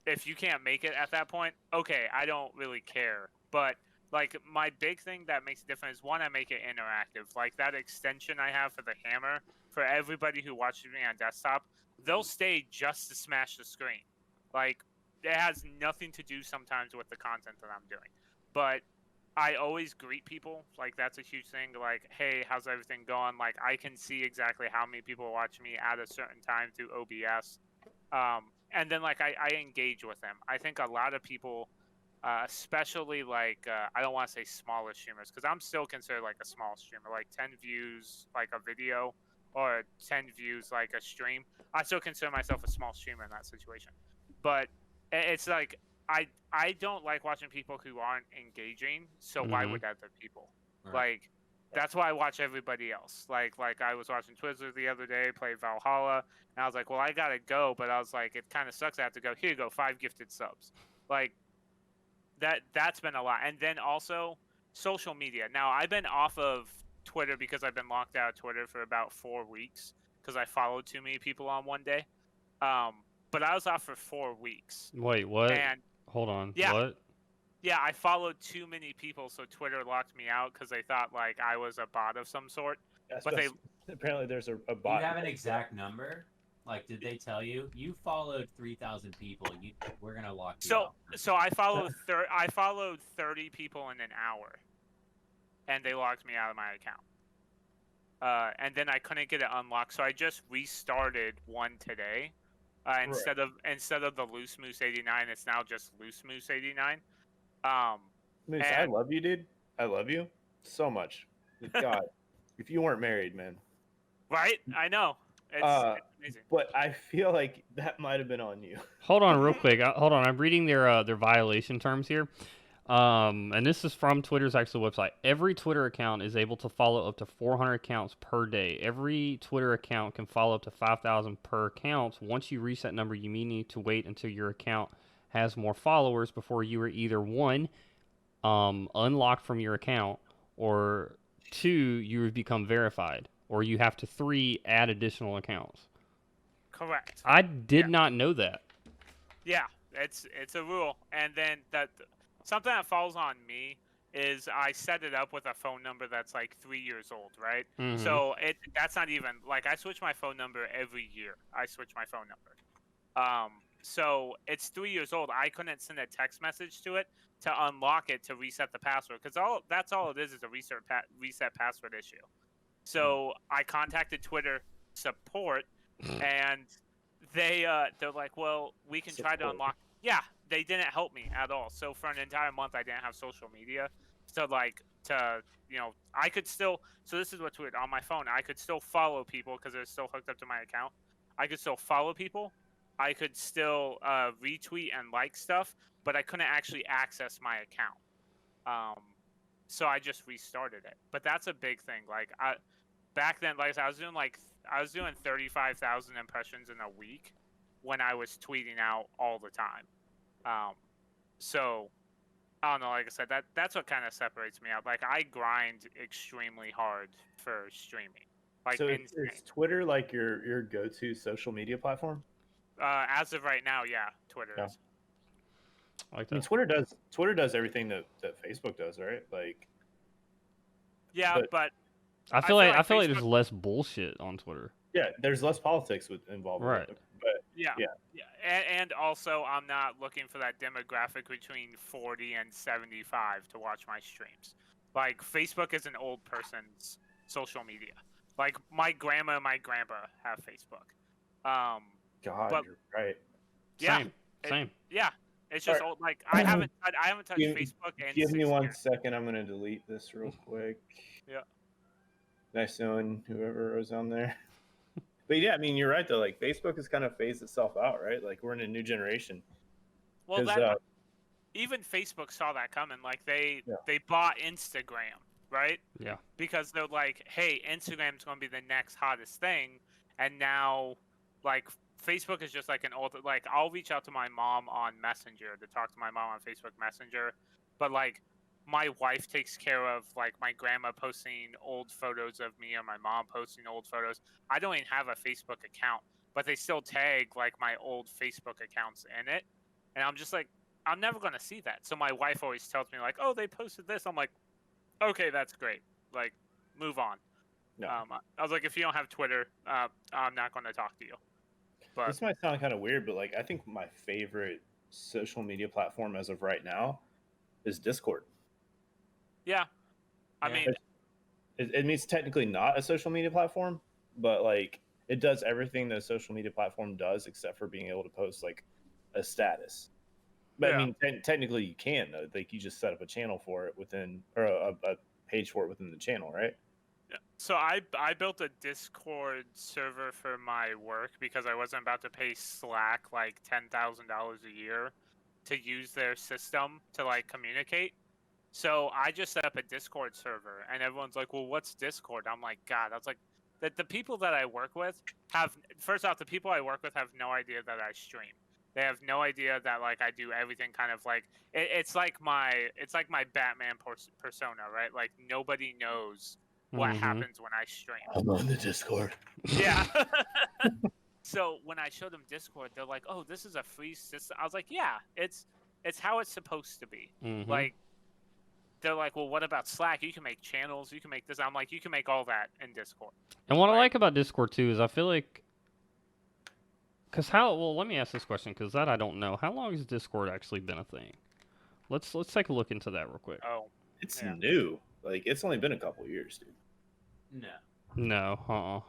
if you can't make it at that point, okay, I don't really care. But like my big thing that makes a difference is one, I make it interactive. Like that extension I have for the hammer, for everybody who watches me on desktop, they'll stay just to smash the screen. Like it has nothing to do sometimes with the content that I'm doing. But I always greet people. Like that's a huge thing. Like, hey, how's everything going? Like I can see exactly how many people watch me at a certain time through OBS. And then like I engage with them. I think a lot of people, especially like I don't want to say smaller streamers because I'm still considered like a small streamer, like 10 views like a video or 10 views like a stream. I still consider myself a small streamer in that situation. But it's like I don't like watching people who aren't engaging. So why would other people? Right. Like that's why I watch everybody else. Like I was watching Twizzler the other day, play Valhalla, and I was like, well, I gotta go, but I was like, it kind of sucks. I have to go. Here you go, 5 gifted subs. Like that's been a lot. And then also social media. Now I've been off of Twitter because I've been locked out of Twitter for about 4 weeks because I followed too many people on one day. But I was off for 4 weeks. Wait, what? And hold on. Yeah. What? Yeah, I followed too many people, so Twitter locked me out because they thought like I was a bot of some sort. But they apparently there's a Do bot. you have an exact number? Like, did they tell you followed 3,000 people? We're gonna lock you out. So I followed 30 people in an hour, and they locked me out of my account. And then I couldn't get it unlocked, so I just restarted one today. Instead of the Loosemoose89, it's now just Loosemoose89. Moose, I love you, dude. I love you so much. God, if you weren't married, man. Right? I know. It's amazing. But I feel like that might have been on you. Hold on, real quick. Hold on. I'm reading their violation terms here. And this is from Twitter's actual website. Every Twitter account is able to follow up to 400 accounts per day. Every Twitter account can follow up to 5,000 per account. Once you reach that number, you may need to wait until your account has more followers before you are either 1, unlocked from your account, or 2, you have become verified, or you have to 3, add additional accounts. Correct. I did not know that. Yeah, it's a rule. And then something that falls on me is I set it up with a phone number that's like 3 years old, right? Mm-hmm. So that's not even like I switch my phone number every year. I switch my phone number. So it's 3 years old. I couldn't send a text message to it to unlock it to reset the password because that's all it is a reset password issue. So I contacted Twitter support, and they're like, well, we can try to unlock. Yeah, they didn't help me at all. So for an entire month, I didn't have social media. So I could still. So this is what Twitter on my phone. I could still follow people because they're still hooked up to my account. I could still follow people. I could still retweet and like stuff, but I couldn't actually access my account. So I just restarted it. But that's a big thing. Like back then, like I was doing 35,000 impressions in a week when I was tweeting out all the time. So I don't know. Like I said, that's what kind of separates me out. Like I grind extremely hard for streaming. Like so is Twitter like your go-to social media platform? As of right now, yeah, Twitter is. Like that. I mean, Twitter does everything that Facebook does, right? Like. Yeah, but I feel like there's less bullshit on Twitter. Yeah, there's less politics involved. Right. With it, but yeah. And also, I'm not looking for that demographic between 40 and 75 to watch my streams. Like Facebook is an old person's social media. Like my grandma and my grandpa have Facebook. God, but- you're right. Yeah, Same. Same. yeah. It's just Alright. old. Like I haven't touched Give- Facebook in Give me 6 1 years. second. I'm gonna delete this real quick. Yeah. Nice knowing whoever was on there. But yeah, I mean, you're right though. Like Facebook has kind of phased itself out, right? Like we're in a new generation. Well, 'Cause, that even Facebook saw that coming. Like they bought Instagram, right? Yeah. Because they're like, hey, Instagram's gonna be the next hottest thing, and now like Facebook is just like an old like I'll reach out to my mom on Messenger to talk to my mom on Facebook Messenger, but like my wife takes care of like my grandma posting old photos of me or my mom posting old photos. I don't even have a Facebook account, but they still tag like my old Facebook accounts in it, and I'm just like, I'm never gonna see that. So my wife always tells me like, oh, they posted this. I'm like, okay, that's great. Like, move on. No. I was like, if you don't have Twitter, I'm not going to talk to you. But this might sound kind of weird, but like I think my favorite social media platform as of right now is Discord. yeah, I Yeah. mean, It means technically not a social media platform, but like it does everything that a social media platform does except for being able to post like a status. But Yeah. I mean, technically you can though. Like you just set up a channel for it within, or a page for it within the channel, right? yeah. So I built a Discord server for my work because I wasn't about to pay Slack like $10,000 a year to use their system to like communicate. So I just set up a Discord server, and everyone's like, "Well, what's Discord?" I'm like, "God," I was like, the people that I work with have first off, the people I work with have no idea that I stream. They have no idea that like I do everything kind of like it's like my Batman persona, right? Like nobody knows what Mhm. happens when I stream. I'm on the Discord. Yeah. So when I showed them Discord, they're like, "Oh, this is a free system." I was like, "Yeah, it's how it's supposed to be." Mhm. Like, they're like, "Well, what about Slack? You can make channels. You can make this." I'm like, "You can make all that in Discord." And what I Right. like about Discord too is I feel like, well, let me ask this question because that I don't know. How long has Discord actually been a thing? Let's take a look into that real quick. Oh, It's Yeah. new. Like it's only been a couple years, dude. No. No,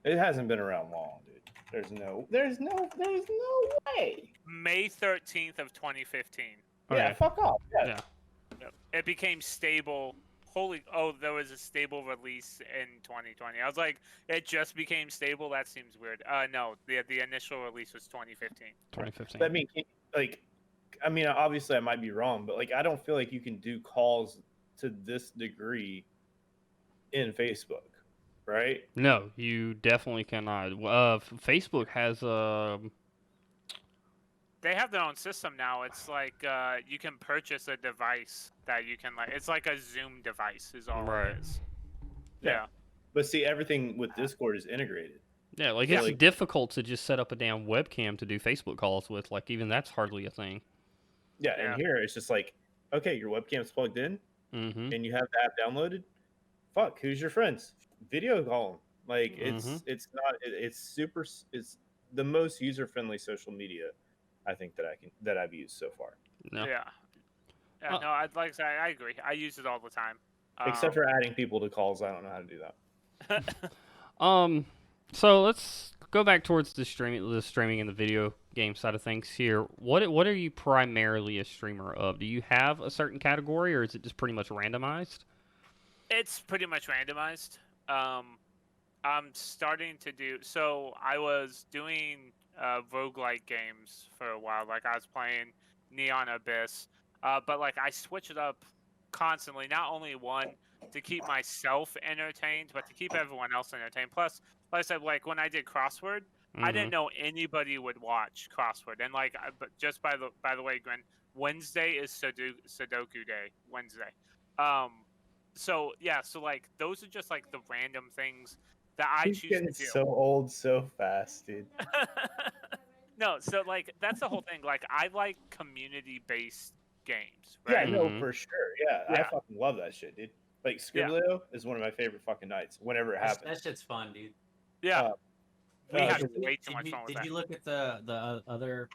It hasn't been around long, dude. There's no way. May 13th of 2015. Yeah, Okay. fuck off. Yeah. Yeah. Yep. It became stable. There was a stable release in 2020. I was like, it just became stable. That seems weird. No, the initial release was 2015. 2015. But I mean, obviously I might be wrong, but like I don't feel like you can do calls to this degree in Facebook, right? No, you definitely cannot. Facebook has They have their own system now. It's like you can purchase a device that you can like. It's like a Zoom device, is all Right. it is. Yeah. Yeah. But see, everything with Discord is integrated. yeah, like Yeah. it's Like- difficult to just set up a damn webcam to do Facebook calls with. Like even that's hardly a thing. Yeah, Yeah. and here it's just like, okay, your webcam's plugged in Mm-hmm. and you have the app downloaded. Fuck, who's your friends? Video call them. Like Mhm. it's not it's super it's the most user friendly social media I think that I've used so far. No. Yeah. Yeah. Uh, No, I'd like to say I agree. I use it all the time. Except for adding people to calls, I don't know how to do that. So let's go back towards the streaming and the video game side of things here. What are you primarily a streamer of? Do you have a certain category, or is it just pretty much randomized? It's pretty much randomized. I'm starting to do so. I was doing roguelike games for a while. Like I was playing Neon Abyss, but like I switch it up constantly. Not only one to keep myself entertained, but to keep everyone else entertained. Plus, like I said, like when I did Crossword, I didn't know anybody would watch Crossword. And like, but just by the way, Gwen, Wednesday is Sudoku Day. Wednesday. So yeah, so like those are just like the random things that I He's choose getting to do. so old so fast, dude. No, so like that's the whole thing. Like I like community-based games, Yeah, right? no, Mhm. for sure. Yeah, I Yeah. fucking love that shit, dude. Like Yeah. Scriblio is one of my favorite fucking nights. Whenever it That happens. shit's fun, dude. Yeah. We have did way too much fun with Did that. you look at the other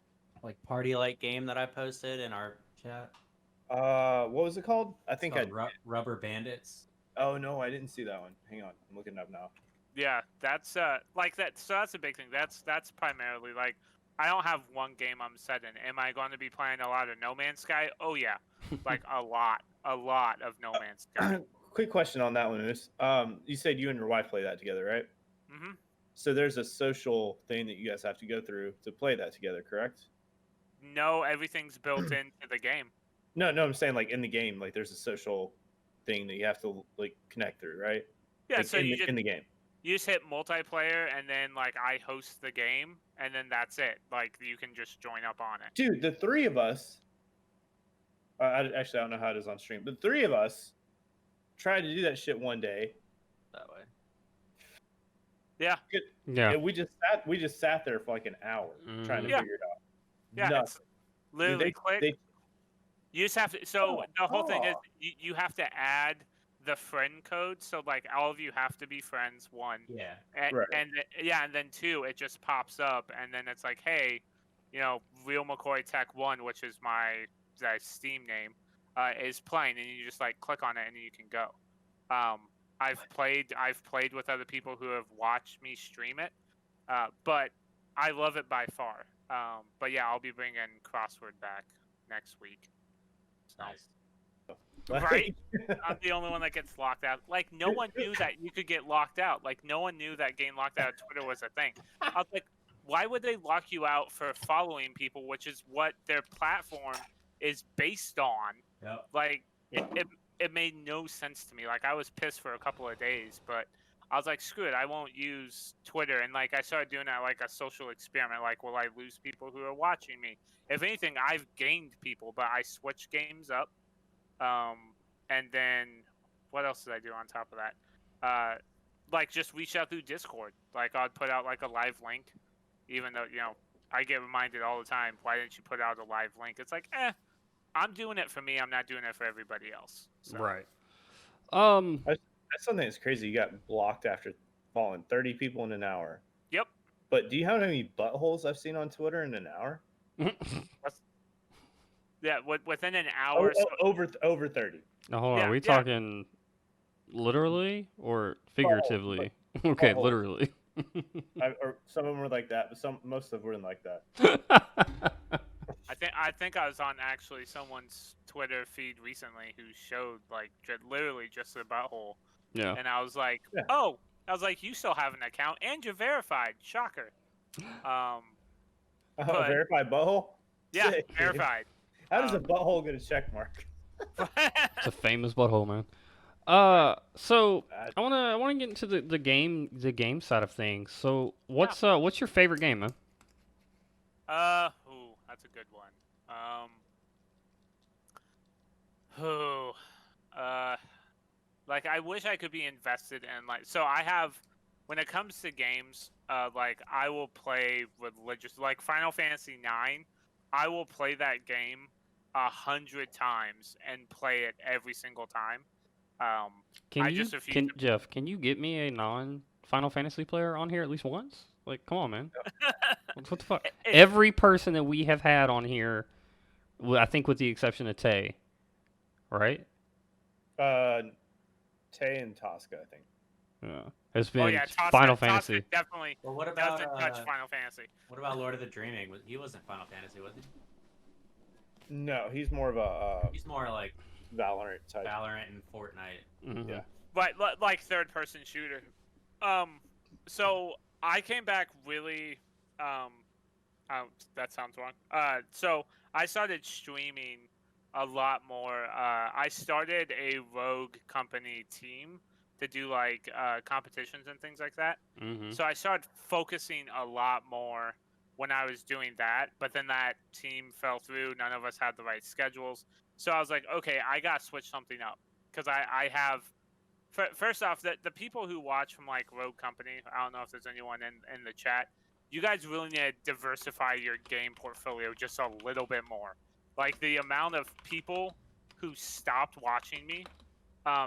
like party like game that I posted in our chat? What was it called? I think It's called Rubber Bandits. Oh no, I didn't see that one. Hang on, I'm looking it up now. Yeah, that's like that. So that's a big thing. That's primarily like I don't have one game I'm set in. Am I going to be playing a lot of No Man's Sky? Oh yeah, like a lot of No Man's Sky. Quick question on that one, Moose. You said you and your wife play that together, right? hmm So there's a social thing that you guys have to go through to play that together, correct? No, everything's built into the game. No, I'm saying like in the game, like there's a social thing that you have to like connect through, right? Yeah, Like so in the game. you just hit multiplayer and then like I host the game and then that's it. Like you can just join up on it. Dude, the three of us. Actually, I don't know how it is on stream, but the three of us tried to do that shit one day. That way. Yeah. Yeah. And we just sat there for like an hour trying to Yeah. figure it out. Yeah, Nothing. it's literally click. You just have to. So the whole thing is you have to add the friend code. So like all of you have to be friends. One. Yeah. And, Right. and then two, it just pops up, and then it's like, hey, Real McCoy Tech 1, which is my Steam name, is playing, and you just like click on it, and you can go. I've played with other people who have watched me stream it, but I love it by far. But yeah, I'll be bringing Crossword back next week. Nice. Right? I'm the only one that gets locked out. Like, no one knew that you could get locked out. Like, no one knew that getting locked out of Twitter was a thing. I was like, why would they lock you out for following people, which is what their platform is based on? Yep. Like, it made no sense to me. Like, I was pissed for a couple of days, but I was like, screw it, I won't use Twitter. And, like, I started doing that like a social experiment. Like, will I lose people who are watching me? If anything, I've gained people, but I switched games up. And then what else did I do on top of that? Like just reach out through Discord. Like I'd put out like a live link, even though I get reminded all the time. Why didn't you put out a live link? It's like, I'm doing it for me. I'm not doing it for everybody else. So. Right. That's something that's crazy. You got blocked after following 30 people in an hour. Yep. But do you know how many buttholes I've seen on Twitter in an hour? Yeah, within an hour. Over 30. Now, hold on. Yeah, Are we talking literally or figuratively? Okay, Buttholes. literally. Or some of them were like that, but most of them weren't like that. I think I was on actually someone's Twitter feed recently who showed like literally just a butthole. Yeah. And I was like, Yeah. oh, you still have an account and you're verified. Shocker. A But- verified butthole? Yeah, Sick, dude. verified. How does a butthole get a check mark? It's a famous butthole, man. So I wanna get into the game side of things. So what's your favorite game, man? Ooh, that's a good one. Like I wish I could be invested in like. So I have, when it comes to games, like I will play religious, like Final Fantasy 9. I will play that game 100 times and play it every single time. Jeff, can you get me a non-Final Fantasy player on here at least once? Like, come on, man. What the fuck? Every person that we have had on here, I think with the exception of Tay, right? Tay and Tosca, I think. Yeah. It's been Tosca, Final Tosca Fantasy. definitely Well, what about doesn't touch Final Fantasy. What about Lord of the Dreaming? He wasn't Final Fantasy, was he? No, he's more of a He's more like Valorant type. Valorant and Fortnite. Mhm. Yeah. But like third-person shooter. So I came back really. That sounds wrong. So I started streaming a lot more. I started a Rogue Company team to do like competitions and things like that. Mhm. So I started focusing a lot more when I was doing that. But then that team fell through. None of us had the right schedules. So I was like, okay, I gotta switch something up because I have. First off, the people who watch from like Rogue Company, I don't know if there's anyone in the chat. You guys really need to diversify your game portfolio just a little bit more. Like the amount of people who stopped watching me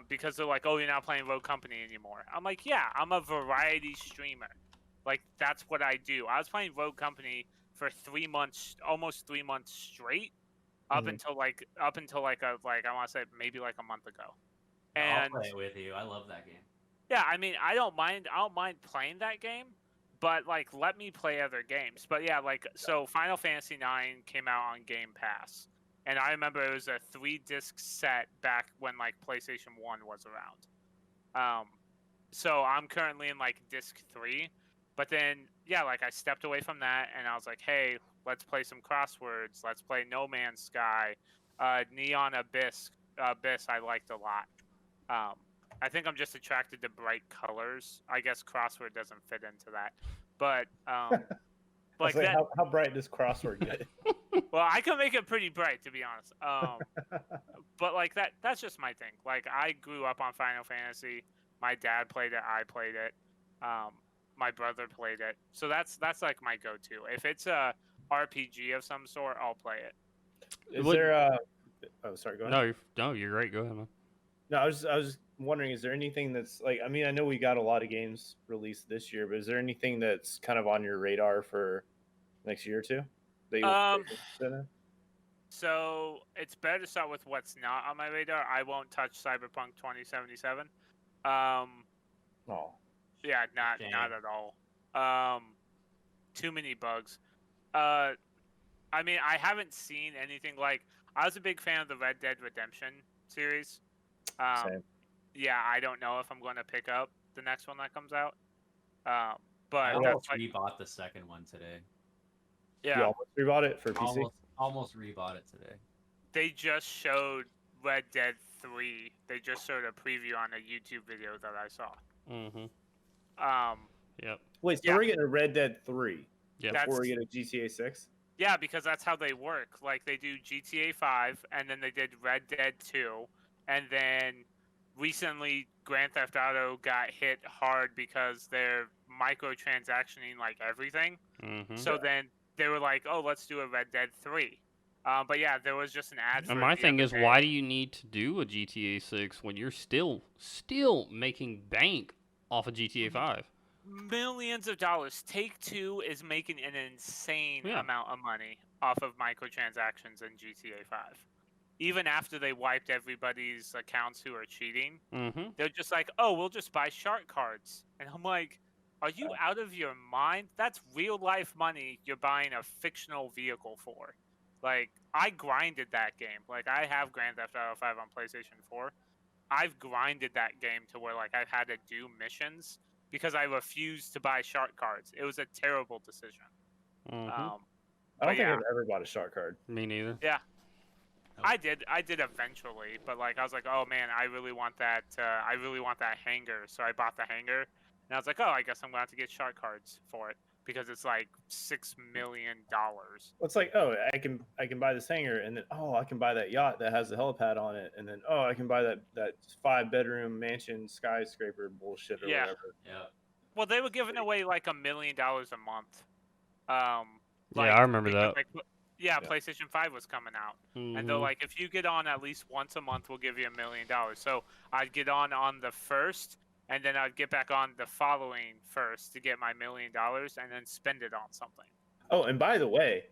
because they're like, oh, you're not playing Rogue Company anymore. I'm like, yeah, I'm a variety streamer. Like that's what I do. I was playing Rogue Company for 3 months, almost 3 months straight, up until I want to say maybe like a month ago. And I'll play it with you. I love that game. Yeah, I mean, I don't mind playing that game, but like let me play other games. But yeah, like so Final Fantasy 9 came out on Game Pass. And I remember it was a 3-disc set back when like PlayStation 1 was around. So I'm currently in like disc 3, but then yeah, like I stepped away from that and I was like, "Hey, let's play some crosswords. Let's play No Man's Sky, Neon Abyss I liked a lot. I think I'm just attracted to bright colors. I guess crossword doesn't fit into that, but like that. How bright does crossword get? Well, I can make it pretty bright, to be honest. But like that's just my thing. Like I grew up on Final Fantasy. My dad played it. I played it. My brother played it. So that's like my go-to. If it's a RPG of some sort, I'll play it. Is there Oh, sorry. Go ahead. No, you're great. Go ahead, man. No, I was wondering, is there anything that's like? I mean, I know we got a lot of games released this year, but is there anything that's kind of on your radar for next year or two? That you interested in? So it's better to start with what's not on my radar. I won't touch Cyberpunk 2077. Oh, Yeah, not at all. Too many bugs. I mean, I haven't seen anything like. I was a big fan of the Red Dead Redemption series. same. Yeah, I don't know if I'm going to pick up the next one that comes out. I But almost that's like, rebought the second one today. yeah, You almost rebought it for PC. Almost rebought it today. they just showed Red Dead 3. They just showed a preview on a YouTube video that I saw. Mm-hmm. Yep. Wait, so Yeah. we're getting a Red Dead 3 Yep. before we get a GTA 6? Yeah, because that's how they work. Like they do GTA 5, and then they did Red Dead 2, and then recently Grand Theft Auto got hit hard because they're microtransactioning like everything. Mm-hmm. So then they were like, "Oh, let's do a Red Dead 3." But yeah, there was just an ad. And my thing is, why do you need to do a GTA 6 when you're still making bank off of GTA 5? Millions of dollars. Take-Two is making an insane amount of money off of microtransactions in GTA 5. Even after they wiped everybody's accounts who are cheating, Mm-hmm. they're just like, "Oh, we'll just buy shark cards." And I'm like, "Are you out of your mind? That's real-life money you're buying a fictional vehicle for." Like, I grinded that game. Like, I have Grand Theft Auto 5 on PlayStation 4. I've grinded that game to where, like, I've had to do missions because I refused to buy shark cards. It was a terrible decision. Mm-hmm. I don't But think yeah. I've ever bought a shark card. Me neither. Yeah. I did eventually, but like I was like, oh man, I really want that hanger, so I bought the hanger, and I was like, oh, I guess I'm gonna have to get shark cards for it because it's like $6 million. Well, it's like, oh, I can buy this hanger, and then I can buy that yacht that has the helipad on it, and then I can buy that 5-bedroom mansion skyscraper bullshit or whatever. Yeah. Well, they were giving away like $1 million a month. I remember that. Like, yeah, PlayStation 5 was coming out. Mm-hmm. And they're like, if you get on at least once a month, we'll give you $1 million. So I'd get on the first, and then I'd get back on the following first to get my $1 million, and then spend it on something. Oh, and by the way,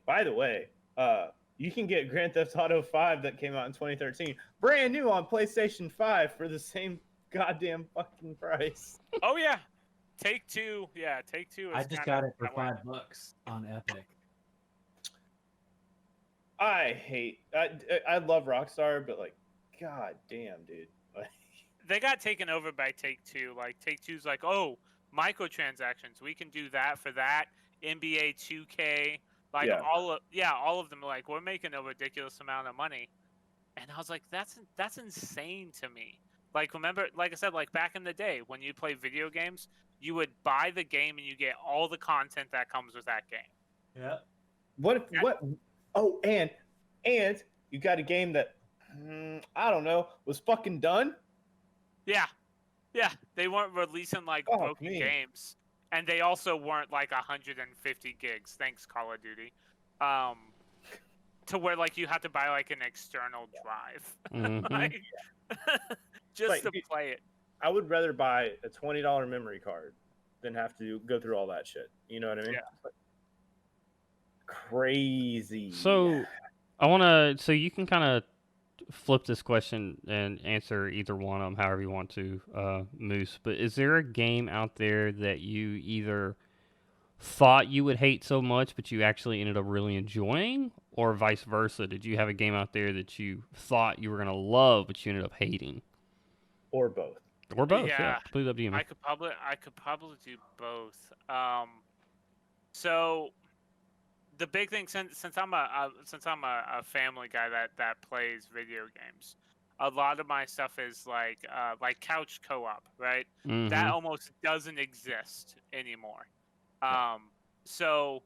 you can get Grand Theft Auto 5 that came out in 2013, brand new on PlayStation 5 for the same goddamn fucking price. Oh yeah, Take-Two. Yeah, Take-Two. I just got it for $5 on Epic. I love Rockstar, but like, god damn, dude. Like, they got taken over by Take-Two. Like Take-Two's like, oh, microtransactions. We can do that for that. NBA 2K, like all of them. Like, we're making a ridiculous amount of money, and I was like, that's insane to me. Like, remember, like I said, like back in the day when you play video games, you would buy the game and you get all the content that comes with that game. Yeah. What? Oh, and you got a game that I don't know was fucking done. Yeah, they weren't releasing like broken games, and they also weren't like 150 gigs. Thanks, Call of Duty. To where like you have to buy like an external drive, Mm-hmm. like, just to play it. I would rather buy a $20 memory card than have to go through all that shit. You know what I mean? Yeah. Crazy. So I want to. So you can kind of flip this question and answer either one of them, however you want to, Moose. But is there a game out there that you either thought you would hate so much, but you actually ended up really enjoying, or vice versa? Did you have a game out there that you thought you were gonna love, but you ended up hating, Or both. or both? Yeah, Yeah, completely up to you, man. I could probably do both. So the big thing, since I'm a family guy that plays video games, a lot of my stuff is like couch co-op, right? That Mm-hmm. almost doesn't exist anymore. So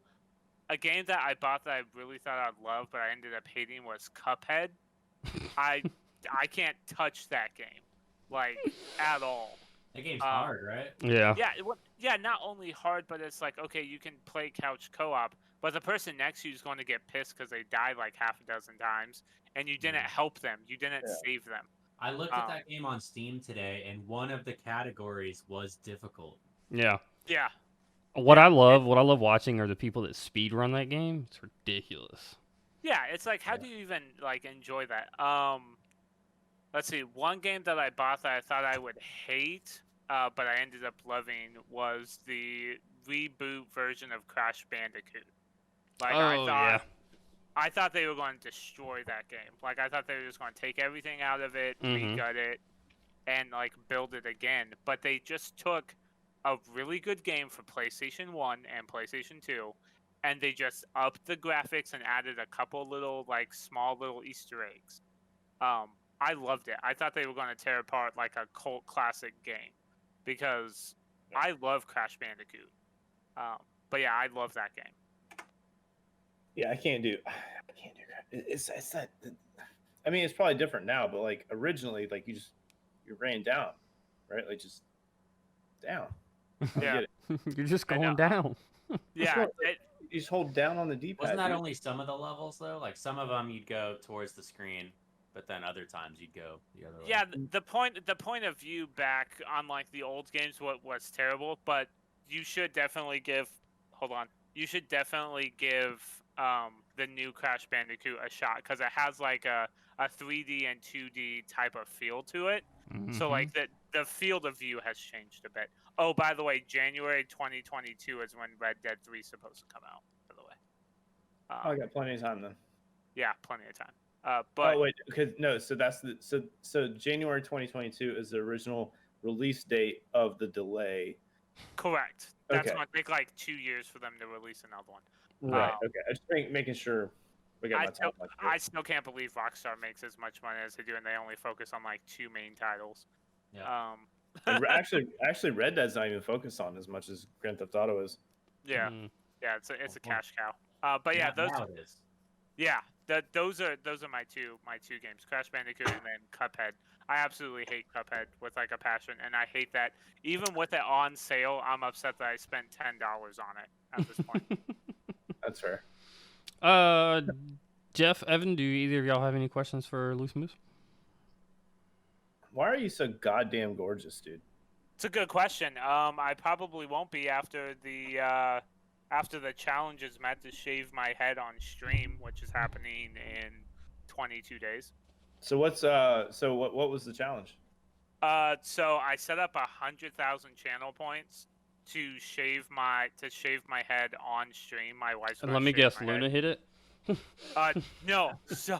a game that I bought that I really thought I'd love, but I ended up hating was Cuphead. I I can't touch that game, like, at all. That game's hard, right? Yeah. Yeah, not only hard, but it's like, okay, you can play couch co-op, but the person next to you is going to get pissed because they died like half a dozen times, and you didn't help them, you didn't save them. I looked at that game on Steam today, and one of the categories was difficult. Yeah. Yeah. What I love watching are the people that speed run that game. It's ridiculous. Yeah, it's like, how do you even like enjoy that? Let's see. One game that I bought that I thought I would hate, but I ended up loving, was the reboot version of Crash Bandicoot. Like, I thought they were going to destroy that game. Like, I thought they were just going to take everything out of it, regut it, and like build it again. But they just took a really good game for PlayStation 1 and PlayStation 2, and they just upped the graphics and added a couple little, like, small little Easter eggs. I loved it. I thought they were going to tear apart like a cult classic game, because I love Crash Bandicoot. But yeah, I love that game. Yeah, I can't do. It's that. I mean, it's probably different now, but like originally, like you ran down, right? Like just down. Yeah. You're just going down. Yeah. You just hold down on the D-pad. Wasn't that only some of the levels though? Like some of them you'd go towards the screen, but then other times you'd go the other way. Yeah, the point of view back on like the old games was terrible, but you should definitely give. Hold on. You should definitely give the new Crash Bandicoot a shot, because it has like a 3D and 2D type of feel to it. So like the field of view has changed a bit. Oh, by the way, January 2022 is when Red Dead 3 is supposed to come out, by the way. I got plenty of time then. Yeah, plenty of time. But oh wait, because no, so that's so January 2022 is the original release date of the delay. Correct. That's going to take like 2 years for them to release another one. Right. Okay. I just making sure we got my time. I still can't believe Rockstar makes as much money as they do, and they only focus on like 2 main titles. Yeah. Actually, Red Dead's not even focused on as much as Grand Theft Auto is. Yeah. Yeah. It's a cash cow. But yeah, those. Now it is. Yeah. Those are my two games, Crash Bandicoot and then Cuphead. I absolutely hate Cuphead with like a passion, and I hate that even with it on sale, I'm upset that I spent $10 on it at this point. That's fair. Jeff, Evan, do either of y'all have any questions for Loosemoose? Why are you so goddamn gorgeous, dude? It's a good question. I probably won't be after the challenge is met to shave my head on stream, which is happening in 22 days. So what was the challenge? So I set up 100,000 channel points to shave my head on stream. My wife's and let me guess, Luna hit it? No. So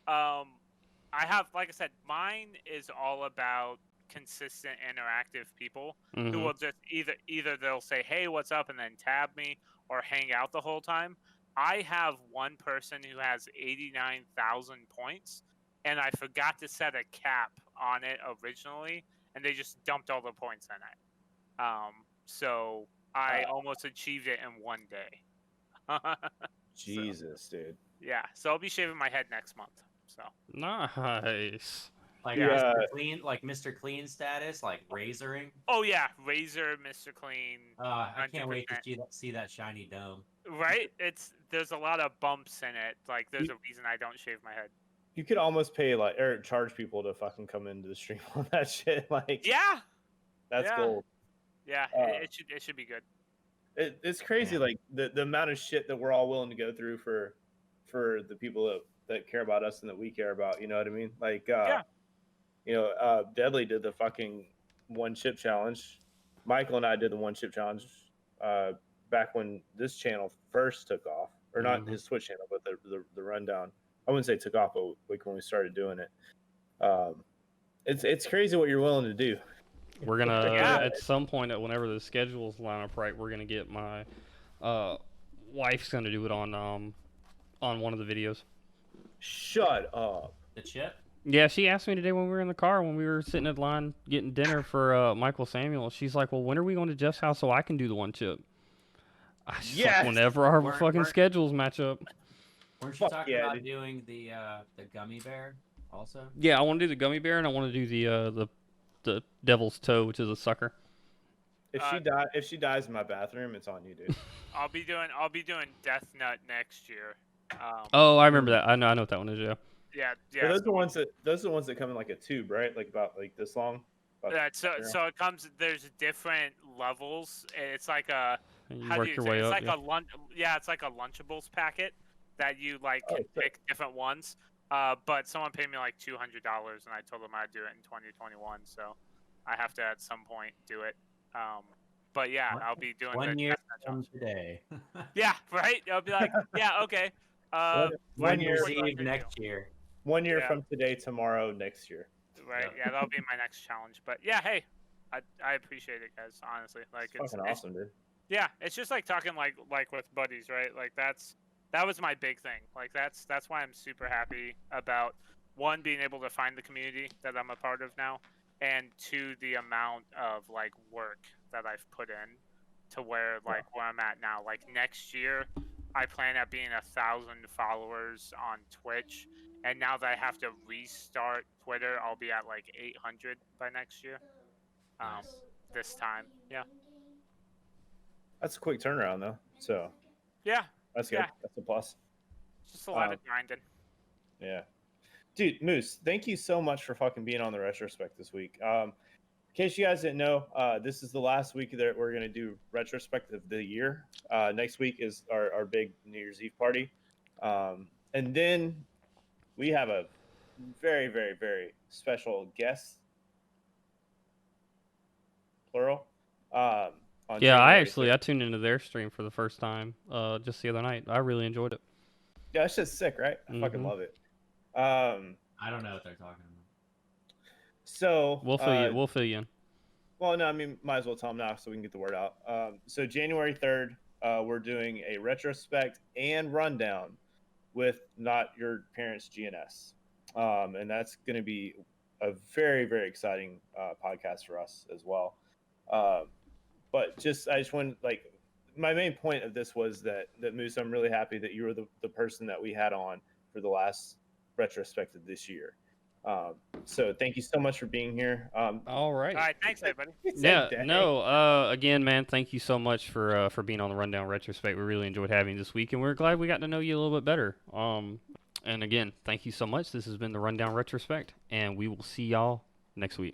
I have, like I said, mine is all about consistent interactive people who will just either they'll say, hey, what's up, and then tab me, or hang out the whole time. I have one person who has 89,000 points, and I forgot to set a cap on it originally, and they just dumped all the points in it. So I almost achieved it in one day. Jesus, dude. Yeah, so I'll be shaving my head next month. So nice. Like Mr. Clean, like Mr. Clean status, like razoring. Oh yeah, razor, Mr. Clean. I can't wait to see that shiny dome. Right? There's a lot of bumps in it. Like there's a reason I don't shave my head. You could almost pay or charge people to fucking come into the stream on that shit. Like that's gold. Yeah, it should be good. It's crazy, like the amount of shit that we're all willing to go through for the people that care about us and that we care about. You know what I mean? Like, Yeah. Deadly did the fucking one chip challenge. Michael and I did the one chip challenge back when this channel first took off, or not his Twitch channel, but the rundown. I wouldn't say took off, but like when we started doing it. It's crazy what you're willing to do. We're gonna Yeah. at some point, whenever the schedules line up right, we're gonna get my wife's gonna do it on one of the videos. Shut up. The chip? Yeah, she asked me today when we were in the car when we were sitting in line getting dinner for Michael Samuel. She's like, "Well, when are we going to Jeff's house so I can do the one chip?" She's like, Yes! whenever our We're- fucking we're- schedules match up. Weren't you Fuck talking yeah, about dude. doing the gummy bear also? Yeah, I want to do the gummy bear and I want to do the devil's toe, which is a sucker. If she dies in my bathroom, it's on you, dude. I'll be doing Death Nut next year. Oh, I remember that. I know what that one is. Yeah. Yeah, But those are the ones that come in like a tube, right? Like about like this long. Yeah, so it comes. There's different levels. It's like a And you how do work you your say? way It's up. like Yeah. a lunch. Yeah, it's like a Lunchables packet that you like Oh, can sick. pick different ones. But someone paid me like $200, and I told them I'd do it in 2021. So I have to at some point do it. But yeah, I'll be doing One the year Death Nut from challenge. today. Yeah, right. I'll be like, yeah, okay. One One year- year's Eve next year. 1 year Yeah. from today, tomorrow, next year. Right. Yeah, that'll be my next challenge. But yeah, hey, I appreciate it, guys. Honestly, like It's fucking awesome, dude. Yeah, it's just like talking like with buddies, right? Like that was my big thing. Like that's why I'm super happy about one, being able to find the community that I'm a part of now, and two, the amount of like work that I've put in to where where I'm at now. Like next year, I plan at being 1,000 followers on Twitch, and now that I have to restart Twitter, I'll be at like 800 by next year. Nice. This time, yeah. That's a quick turnaround, though. So Yeah, that's good. Yeah. That's a plus. just a lot of grinding. Yeah. Dude, Moose, thank you so much for fucking being on the retrospect this week. In case you guys didn't know, this is the last week that we're going to do retrospect of the year. Next week is our big New Year's Eve party. And then we have a very, very, very special guest, plural. On Yeah, I January 3rd. tuned into their stream for the first time just the other night. I really enjoyed it. Yeah, it's just sick, right? I fucking Mhm. love it. I don't know what they're talking about. So We'll fill you. We'll fill you in. Well, no, I mean, might as well tell them now so we can get the word out. So January 3rd, we're doing a retrospect and rundown with Not Your Parents' GNS. And that's going to be a very, very exciting podcast for us as well. But I just want, like, my main point of this was that Moose, I'm really happy that you were the person that we had on for the last retrospective this year. So thank you so much for being here. All right. All right, thanks everybody. Yeah, no. Again, man, thank you so much for being on the Rundown Retrospect. We really enjoyed having you this week, and we're glad we got to know you a little bit better. And again, thank you so much. This has been the Rundown Retrospect, and we will see y'all next week.